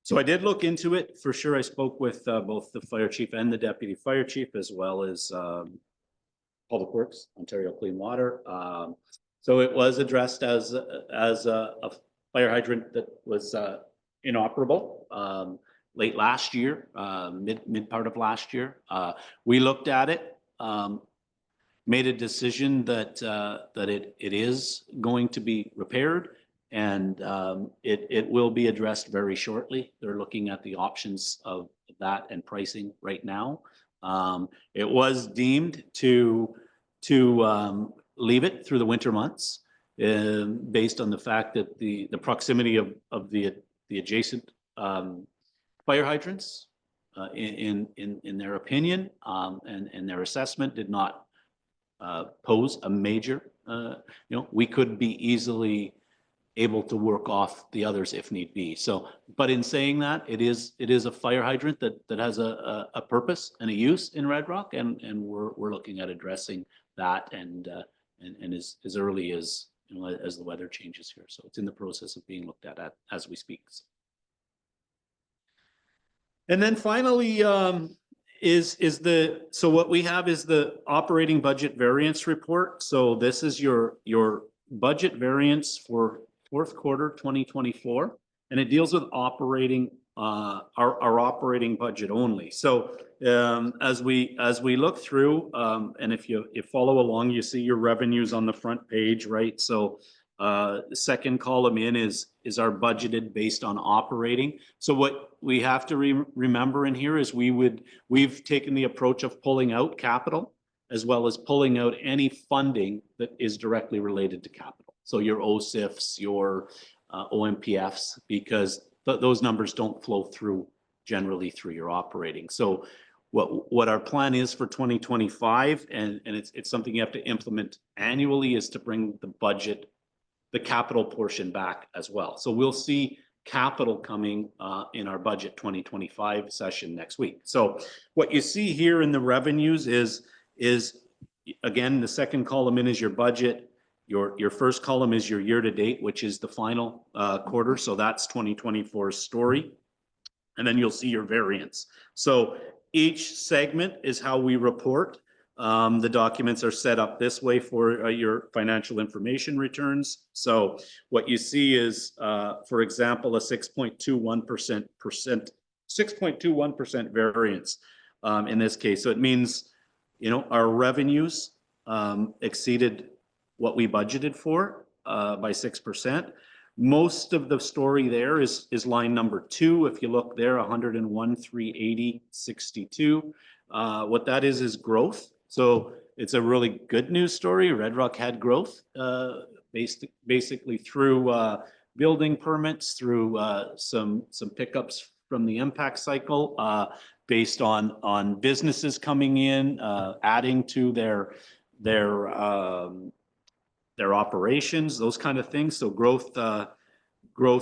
So I did look into it for sure. I spoke with both the fire chief and the deputy fire chief, as well as Public Works, Ontario Clean Water. So it was addressed as a fire hydrant that was inoperable late last year, mid part of last year. We looked at it, made a decision that it is going to be repaired. And it will be addressed very shortly. They're looking at the options of that and pricing right now. It was deemed to leave it through the winter months, based on the fact that the proximity of the adjacent fire hydrants, in their opinion, and their assessment, did not pose a major. We could be easily able to work off the others if need be. So, but in saying that, it is a fire hydrant that has a purpose and a use in Red Rock, and we're looking at addressing that and as early as as the weather changes here. So it's in the process of being looked at as we speak. And then finally, so what we have is the operating budget variance report. So this is your budget variance for fourth quarter 2024, and it deals with operating our operating budget only. So as we look through, and if you follow along, you see your revenues on the front page, right? So the second column in is our budgeted based on operating. So what we have to remember in here is we've taken the approach of pulling out capital, as well as pulling out any funding that is directly related to capital. So your OSIFs, your OMPFs, because those numbers don't flow through generally through your operating. So what our plan is for 2025, and it's something you have to implement annually, is to bring the budget, the capital portion back as well. So we'll see capital coming in our budget 2025 session next week. So what you see here in the revenues is again, the second column in is your budget. Your first column is your year to date, which is the final quarter. So that's 2024's story. And then you'll see your variance. So each segment is how we report. The documents are set up this way for your financial information returns. So what you see is, for example, a 6.21% variance in this case. So it means, our revenues exceeded what we budgeted for by 6%. Most of the story there is line number 2. If you look there, 101, 380, 62. What that is growth. So it's a really good news story. Red Rock had growth basically through building permits, through some pickups from the impact cycle, based on businesses coming in, adding to their operations, those kind of things. So growth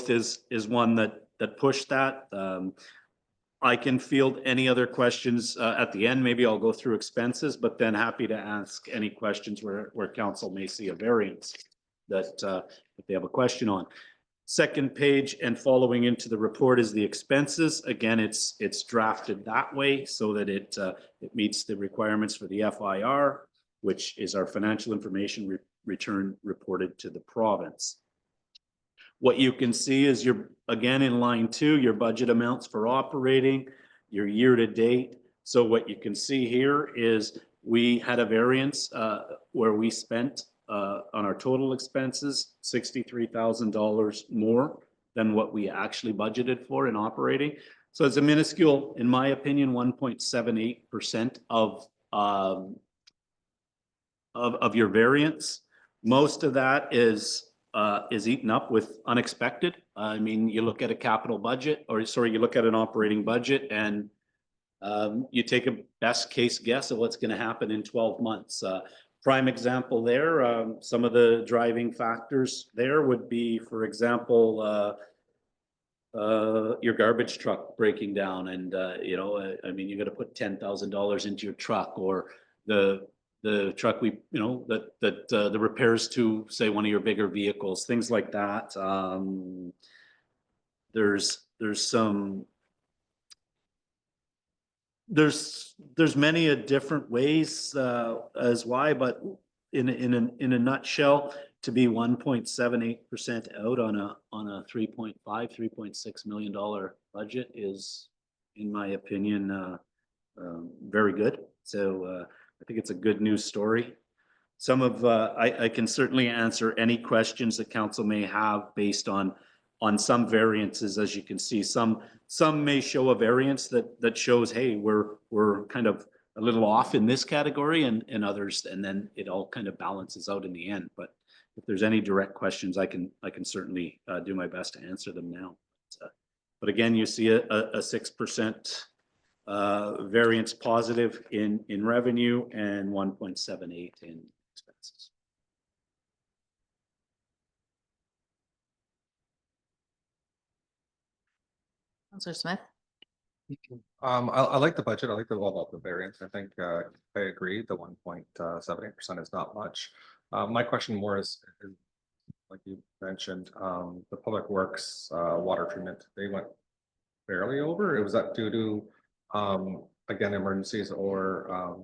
is one that pushed that. I can field any other questions at the end. Maybe I'll go through expenses, but then happy to ask any questions where council may see a variance that they have a question on. Second page and following into the report is the expenses. Again, it's drafted that way so that it meets the requirements for the FIR, which is our financial information return reported to the province. What you can see is again, in line 2, your budget amounts for operating, your year to date. So what you can see here is we had a variance where we spent on our total expenses, $63,000 more than what we actually budgeted for in operating. So it's a minuscule, in my opinion, 1.78% of your variance. Most of that is eaten up with unexpected. I mean, you look at a capital budget, or sorry, you look at an operating budget, and you take a best case guess of what's going to happen in 12 months. Prime example there, some of the driving factors there would be, for example, your garbage truck breaking down, and you know, I mean, you got to put $10,000 into your truck, or the truck the repairs to, say, one of your bigger vehicles, things like that. There's many a different ways as why, but in a nutshell, to be 1.78% out on a $3.6 million budget is, in my opinion, very good. So I think it's a good news story. Some of I can certainly answer any questions that council may have based on some variances. As you can see, some may show a variance that shows, hey, we're kind of a little off in this category, and others, and then it all kind of balances out in the end. But if there's any direct questions, I can certainly do my best to answer them now. But again, you see a 6% variance positive in revenue and 1.78 in expenses. Councillor Smith? I like the budget. I like the variance. I think I agree. The 1.78% is not much. My question more is like you mentioned, the public works water treatment, they went fairly over. Was that due to again, emergencies or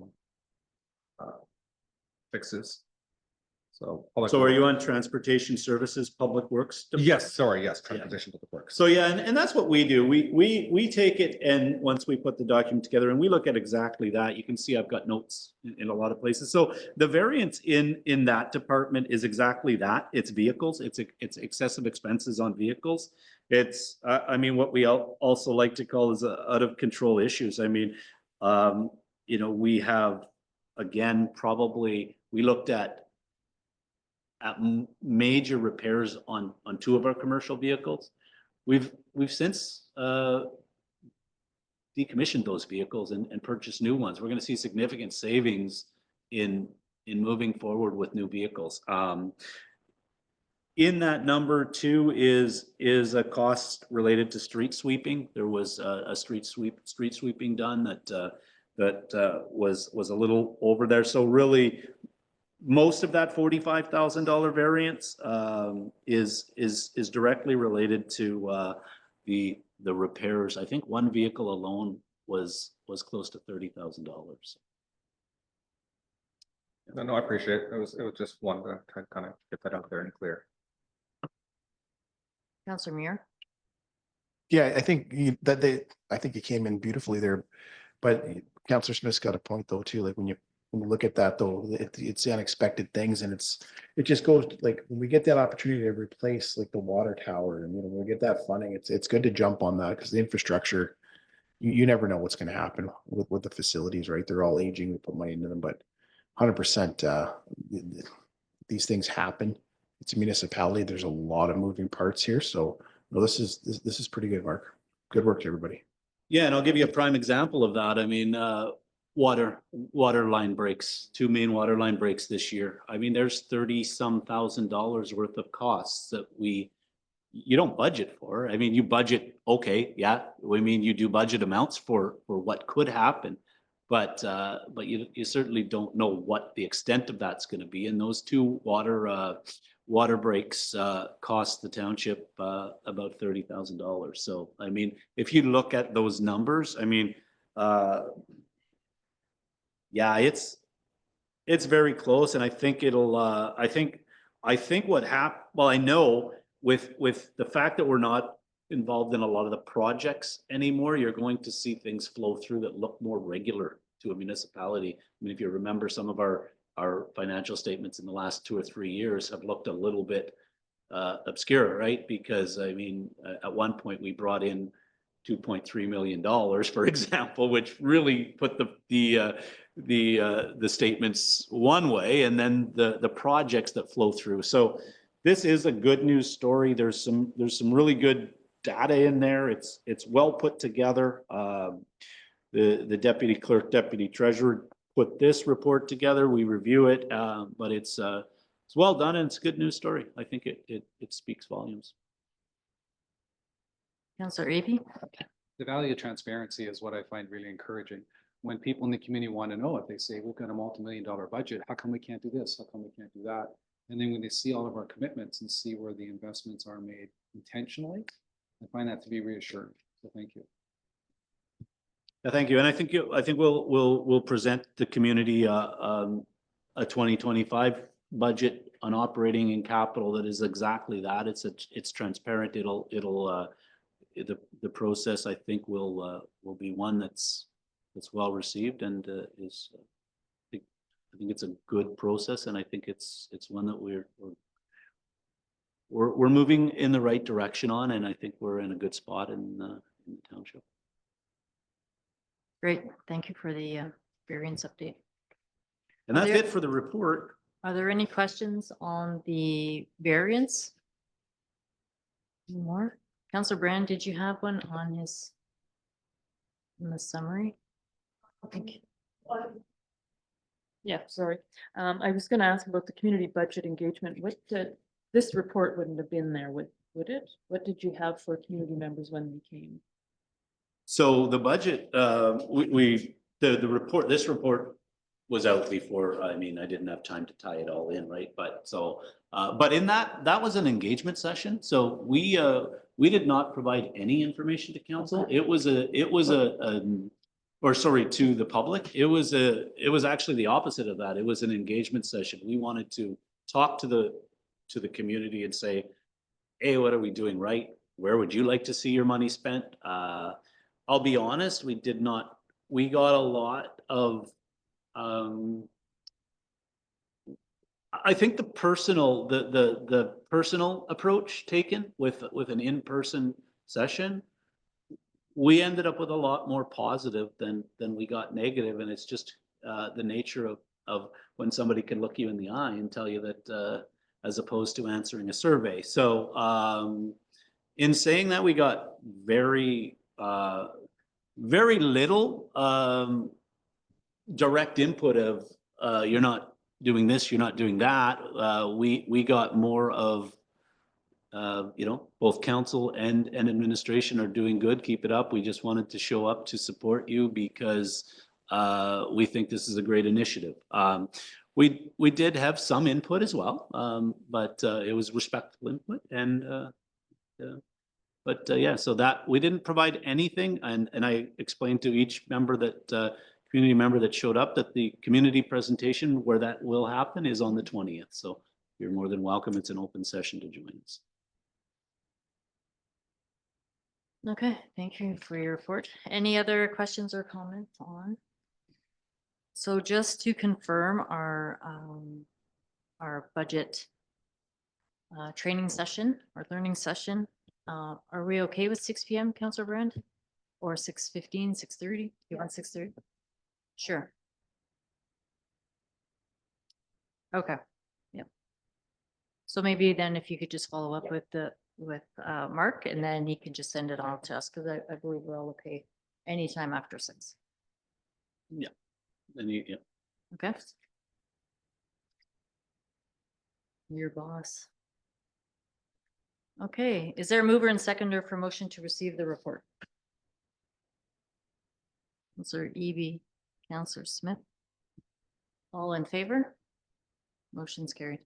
fixes? So are you on transportation services, public works? Yes, sorry, yes, transportation public works. So yeah, and that's what we do. We take it, and once we put the document together and we look at exactly that, you can see I've got notes in a lot of places. So the variance in that department is exactly that. It's vehicles. It's excessive expenses on vehicles. It's I mean, what we also like to call is out of control issues. I mean, you know, we have, again, probably we looked at major repairs on 2 of our commercial vehicles. We've since decommissioned those vehicles and purchased new ones. We're going to see significant savings in moving forward with new vehicles. In that number too is a cost related to street sweeping. There was a street sweeping done that was a little over there. So really, most of that $45,000 variance is directly related to the repairs. I think one vehicle alone was close to $30,000. No, I appreciate it. It was just one to kind of get that out there and clear. Councillor Muir? Yeah, I think I think you came in beautifully there, but Councillor Smith's got a point though too. Like when you when we look at that though, it's the unexpected things and it just goes like, when we get that opportunity to replace like the water tower and, when we get that funding, it's good to jump on that because the infrastructure, you never know what's going to happen with the facilities, right? They're all aging, we put money into them, but 100%, these things happen. It's a municipality. There's a lot of moving parts here. So no, this is pretty good, Mark. Good work to everybody. Yeah, and I'll give you a prime example of that. I mean, water line breaks, 2 main water line breaks this year. I mean, there's 30-some thousand dollars worth of costs that you don't budget for. I mean, you budget, okay, yeah. I mean, you do budget amounts for what could happen, but you certainly don't know what the extent of that's going to be. And those 2 water breaks cost the township about $30,000. So, I mean, if you look at those numbers, I mean, yeah, it's very close, and I think it'll. I think what happened. Well, I know with the fact that we're not involved in a lot of the projects anymore, you're going to see things flow through that look more regular to a municipality. I mean, if you remember, some of our financial statements in the last 2 or 3 years have looked a little bit obscure, right? Because I mean, at one point we brought in $2.3 million, for example, which really put the statements one way, and then the projects that flow through. So this is a good news story. There's some really good data in there. It's well put together. The deputy clerk, deputy treasurer put this report together. We review it, but it's well done, and it's a good news story. I think it speaks volumes. Councillor Avey? The value of transparency is what I find really encouraging. When people in the community want to know, if they say, we've got a multi-million-dollar budget, how come we can't do this? How come we can't do that? And then when they see all of our commitments and see where the investments are made intentionally, I find that to be reassuring. So thank you. Thank you. And I think we'll present the community a 2025 budget on operating and capital that is exactly that. It's transparent. The process, I think, will be one that's well received, and I think it's a good process, and I think it's one that we're moving in the right direction on, and I think we're in a good spot in the township. Great. Thank you for the variance update. And that's it for the report. Are there any questions on the variance? Any more? Councillor Brand, did you have one on the summary? Thank you. Yeah, sorry. I was going to ask about the community budget engagement. This report wouldn't have been there, would it? What did you have for community members when they came? So the budget, the report, this report was out before. I mean, I didn't have time to tie it all in, right? But in that was an engagement session. So we did not provide any information to council. It was to the public. It was actually the opposite of that. It was an engagement session. We wanted to talk to the community and say, hey, what are we doing right? Where would you like to see your money spent? I'll be honest, we got a lot of, I think the personal approach taken with an in-person session, we ended up with a lot more positive than we got negative. And it's just the nature of when somebody can look you in the eye and tell you that, as opposed to answering a survey. So in saying that, we got very little direct input of you're not doing this, you're not doing that. We got more of both council and administration are doing good. Keep it up. We just wanted to show up to support you because we think this is a great initiative. We did have some input as well, but it was respectful input, and yeah, so that we didn't provide anything, and I explained to each member that community member that showed up that the community presentation where that will happen is on the 20th. So you're more than welcome. It's an open session to join us. Okay, thank you for your report. Any other questions or comments on? So just to confirm our budget training session or learning session, are we okay with 6 PM, Councillor Brand? Or 6:15, 6:30? You want 6:30? Sure. Okay, yeah. So maybe then if you could just follow up with Mark, and then he can just send it all to us, because I believe we're all okay anytime after 6. Then you, yeah. Okay? Your boss. Okay, is there a mover and seconder for motion to receive the report? Councillor Eby, Councillor Smith. All in favor? Motion's carried.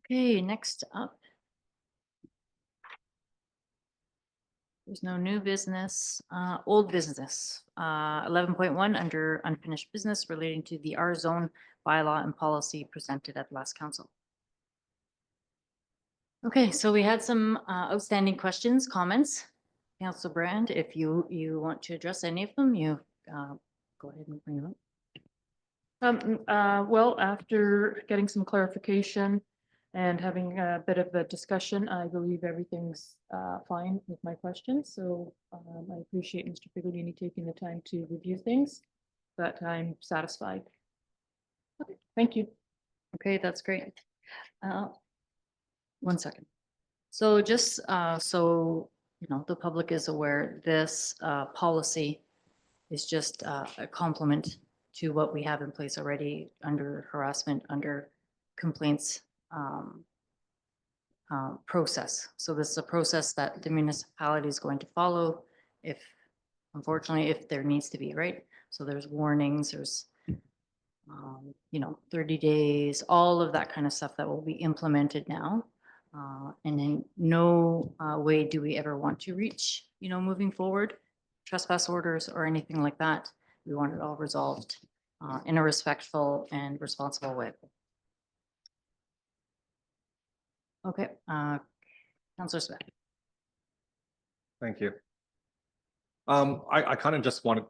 Okay, next up. There's no new business, old business, 11.1 under unfinished business relating to the R zone bylaw and policy presented at last council. Okay, so we had some outstanding questions, comments. Councillor Brand, if you want to address any of them, you go ahead and bring them up. Well, after getting some clarification and having a bit of a discussion, I believe everything's fine with my questions. So I appreciate Mr. Piglini taking the time to review things, but I'm satisfied. Okay, thank you. Okay, that's great. 1 second. So just so you know, the public is aware, this policy is just a complement to what we have in place already under harassment, under complaints process. So this is a process that the municipality is going to follow if, unfortunately, if there needs to be, right? So there's warnings, there's, you know, 30 days, all of that kind of stuff that will be implemented now. And in no way do we ever want to reach, you know, moving forward, trespass orders or anything like that. We want it all resolved in a respectful and responsible way. Okay, Councillor Smith. Thank you. I kind of just wanted,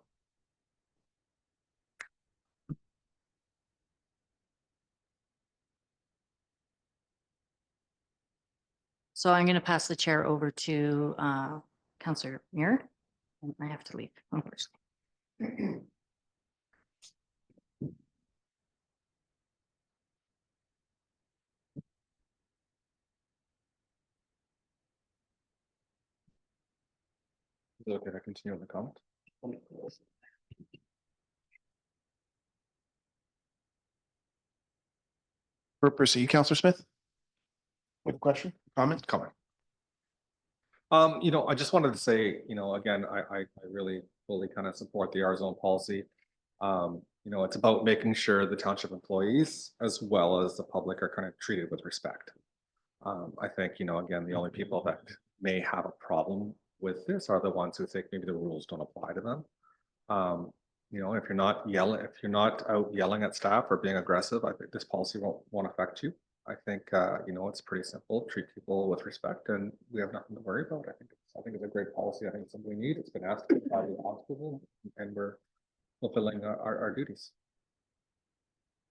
So I'm going to pass the chair over to Councillor Muir. And I have to leave, unfortunately. is it okay if I continue on the comment? Proceed, Councillor Smith. With a question, comment? Comment. You know, I just wanted to say, you know, again, I really fully kind of support the R zone policy. You know, it's about making sure the township employees as well as the public are kind of treated with respect. I think, you know, again, the only people that may have a problem with this are the ones who think maybe the rules don't apply to them. You know, if you're not out yelling at staff or being aggressive, I think this policy won't affect you. I think, you know, it's pretty simple, treat people with respect and we have nothing to worry about. I think it's a great policy. I think it's something we need. It's been asked by the hospital and we're fulfilling our duties.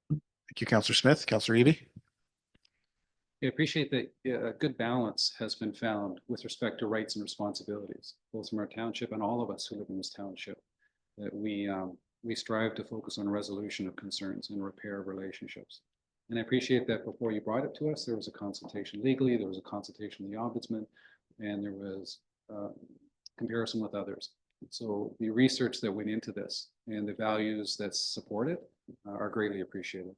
Thank you, Councillor Smith. Councillor Eby. I appreciate that a good balance has been found with respect to rights and responsibilities, both from our township and all of us who live in this township. That we strive to focus on resolution of concerns and repair of relationships. And I appreciate that before you brought it to us, there was a consultation legally, there was a consultation with the ombudsman, and there was comparison with others. So the research that went into this and the values that support it are greatly appreciated.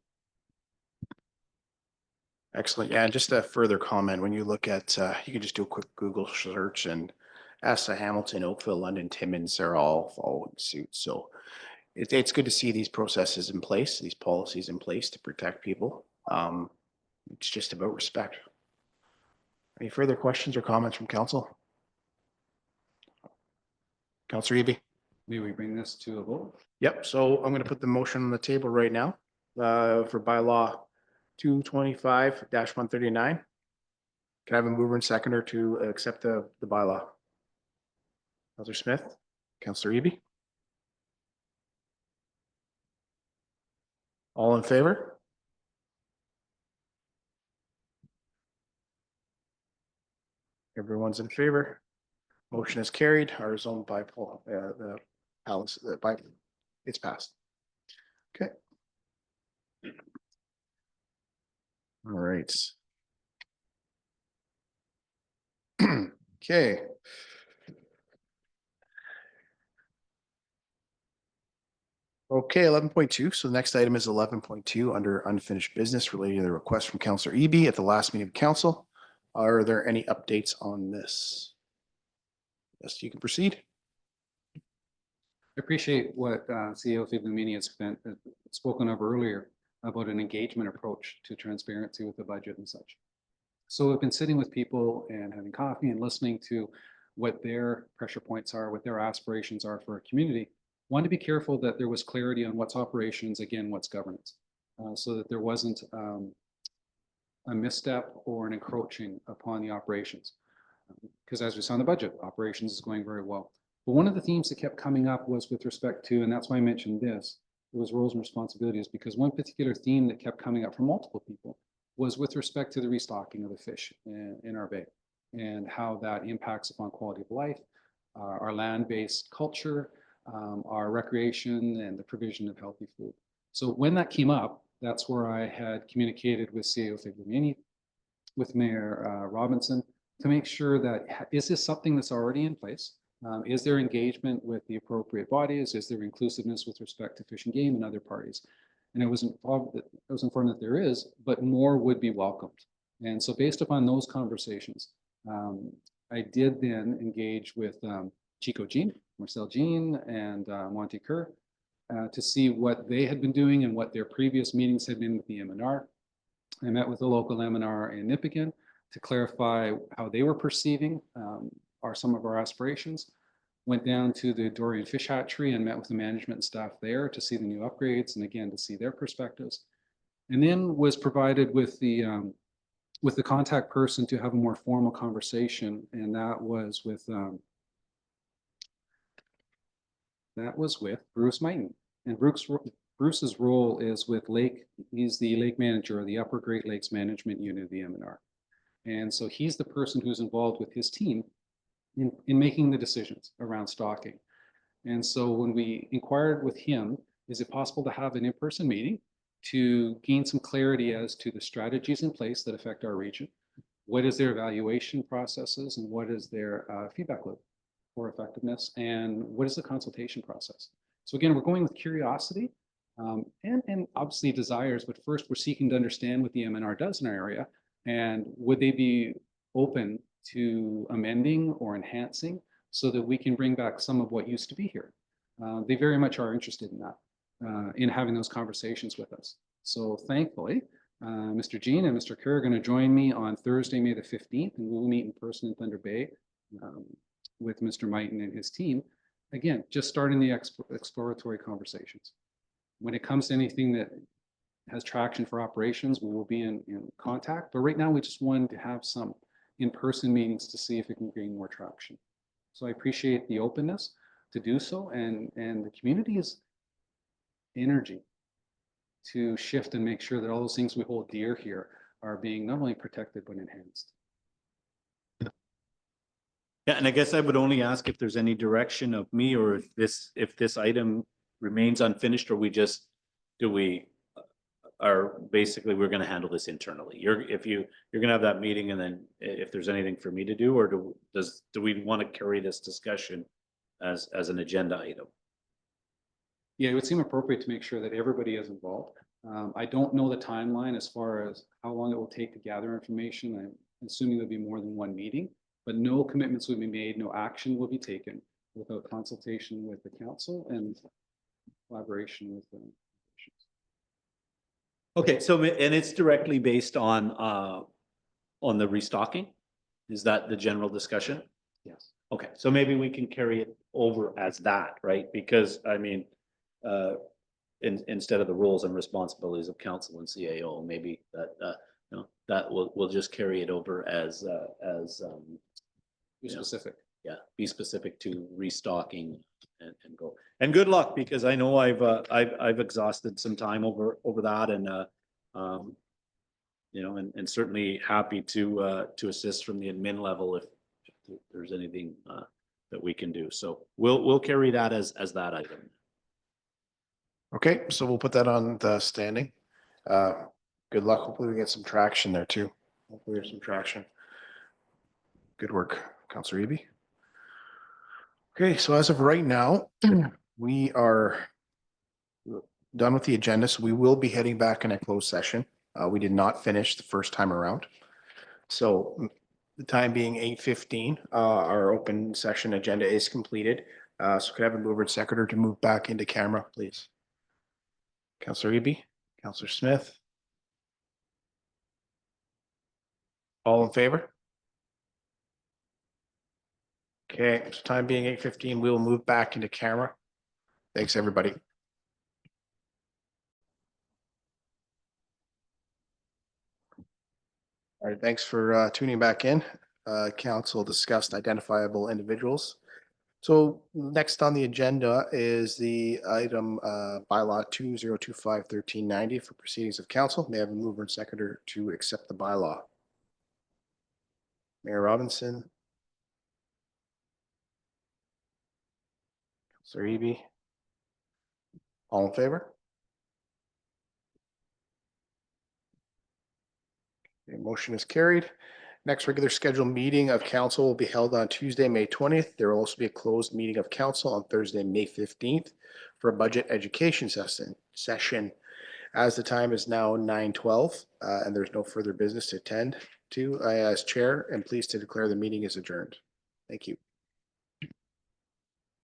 Excellent. Yeah, and just a further comment, when you look at, you can just do a quick Google search and Asa, Hamilton, Oakville, London, Timmins, they're all following suit. So it's good to see these processes in place, these policies in place to protect people. It's just about respect. Any further questions or comments from council? Councillor Eby. May we bring this to a vote? Yep. So I'm going to put the motion on the table right now for bylaw 2025-139. Can I have a mover and seconder to accept the bylaw? Counselor Smith, Counselor Eby. All in favor? Everyone's in favor. Motion is carried. Our zone by the Alice, by, it's passed. Okay. All right. Okay. Okay, 11.2. So the next item is 11.2 under unfinished business relating to the request from Councillor Eby at the last meeting of council. Are there any updates on this? Yes, you can proceed. I appreciate what CEO Fiblamini has spoken of earlier about an engagement approach to transparency with the budget and such. So we've been sitting with people and having coffee and listening to what their pressure points are, what their aspirations are for our community. Want to be careful that there was clarity on what's operations, again, what's governance, so that there wasn't a misstep or an encroaching upon the operations. Because as we saw in the budget, operations is going very well. But one of the themes that kept coming up was with respect to, and that's why I mentioned this, it was roles and responsibilities, because one particular theme that kept coming up from multiple people was with respect to the restocking of the fish in our bay and how that impacts upon quality of life, our land-based culture, our recreation, and the provision of healthy food. So when that came up, that's where I had communicated with CEO Fiblamini, with Mayor Robinson, to make sure that, is this something that's already in place? Is there engagement with the appropriate bodies? Is there inclusiveness with respect to Fish and Game and other parties? And I was informed that there is, but more would be welcomed. And so based upon those conversations, I did then engage with Chico Jean, Marcel Jean, and Monty Kerr to see what they had been doing and what their previous meetings had been with the MNR. I met with the local MNR in Nipigon to clarify how they were perceiving some of our aspirations. Went down to the Dorian Fish Hatchery and met with the management and staff there to see the new upgrades and again to see their perspectives. And then was provided with the contact person to have a more formal conversation, and that was with Bruce Mighton. And Bruce's role is with he's the lake manager of the Upper Great Lakes Management Unit of the MNR. And so he's the person who's involved with his team in making the decisions around stocking. And so when we inquired with him, is it possible to have an in-person meeting to gain some clarity as to the strategies in place that affect our region? What is their evaluation processes and what is their feedback loop for effectiveness? And what is the consultation process? So again, we're going with curiosity and obviously desires, but first we're seeking to understand what the MNR does in our area and would they be open to amending or enhancing so that we can bring back some of what used to be here. They very much are interested in that, in having those conversations with us. So thankfully, Mr. Jean and Mr. Kerr are going to join me on Thursday, May the 15th, and we'll meet in person in Thunder Bay with Mr. Mighton and his team. Again, just starting the exploratory conversations. When it comes to anything that has traction for operations, we will be in contact. But right now, we just wanted to have some in-person meetings to see if it can gain more traction. So I appreciate the openness to do so and the community's energy to shift and make sure that all those things we hold dear here are being not only protected but enhanced. Yeah, and I guess I would only ask if there's any direction of me or if this item remains unfinished or basically we're going to handle this internally. You're going to have that meeting, and then if there's anything for me to do, or do we want to carry this discussion as an agenda item? Yeah, it would seem appropriate to make sure that everybody is involved. I don't know the timeline as far as how long it will take to gather information. I'm assuming there'll be more than one meeting, but no commitments will be made, no action will be taken without consultation with the council and collaboration with them. Okay, so and it's directly based on the restocking? Is that the general discussion? Yes. Okay, so maybe we can carry it over as that, right? Because I mean, instead of the roles and responsibilities of council and CAO, maybe that we'll just carry it over as, Be specific. yeah, be specific to restocking and go. And good luck, because I know I've exhausted some time over that, and and certainly happy to assist from the admin level if there's anything that we can do. So we'll carry that as that item. Okay, so we'll put that on the standing. Good luck. Hopefully we get some traction there too. Hopefully there's some traction. Good work, Councillor Eby. Okay, so as of right now, we are done with the agenda, so we will be heading back in a closed session. We did not finish the first time around. So the time being 8:15, our open session agenda is completed. So could I have a mover and seconder to move back into camera, please? Councillor Eby, Councillor Smith. All in favor? Okay, so time being 8:15, we will move back into camera. Thanks, everybody. All right, thanks for tuning back in. Council discussed identifiable individuals. So next on the agenda is the item bylaw 2025-1390 for proceedings of council. May I have a mover and seconder to accept the bylaw? Mayor Robinson. Councillor Eby. All in favor? The motion is carried. Next regular scheduled meeting of council will be held on Tuesday, May 20th. There will also be a closed meeting of council on Thursday, May 15th for a budget education session. As the time is now 9:12 and there's no further business to attend to, I as chair am pleased to declare the meeting is adjourned. Thank you.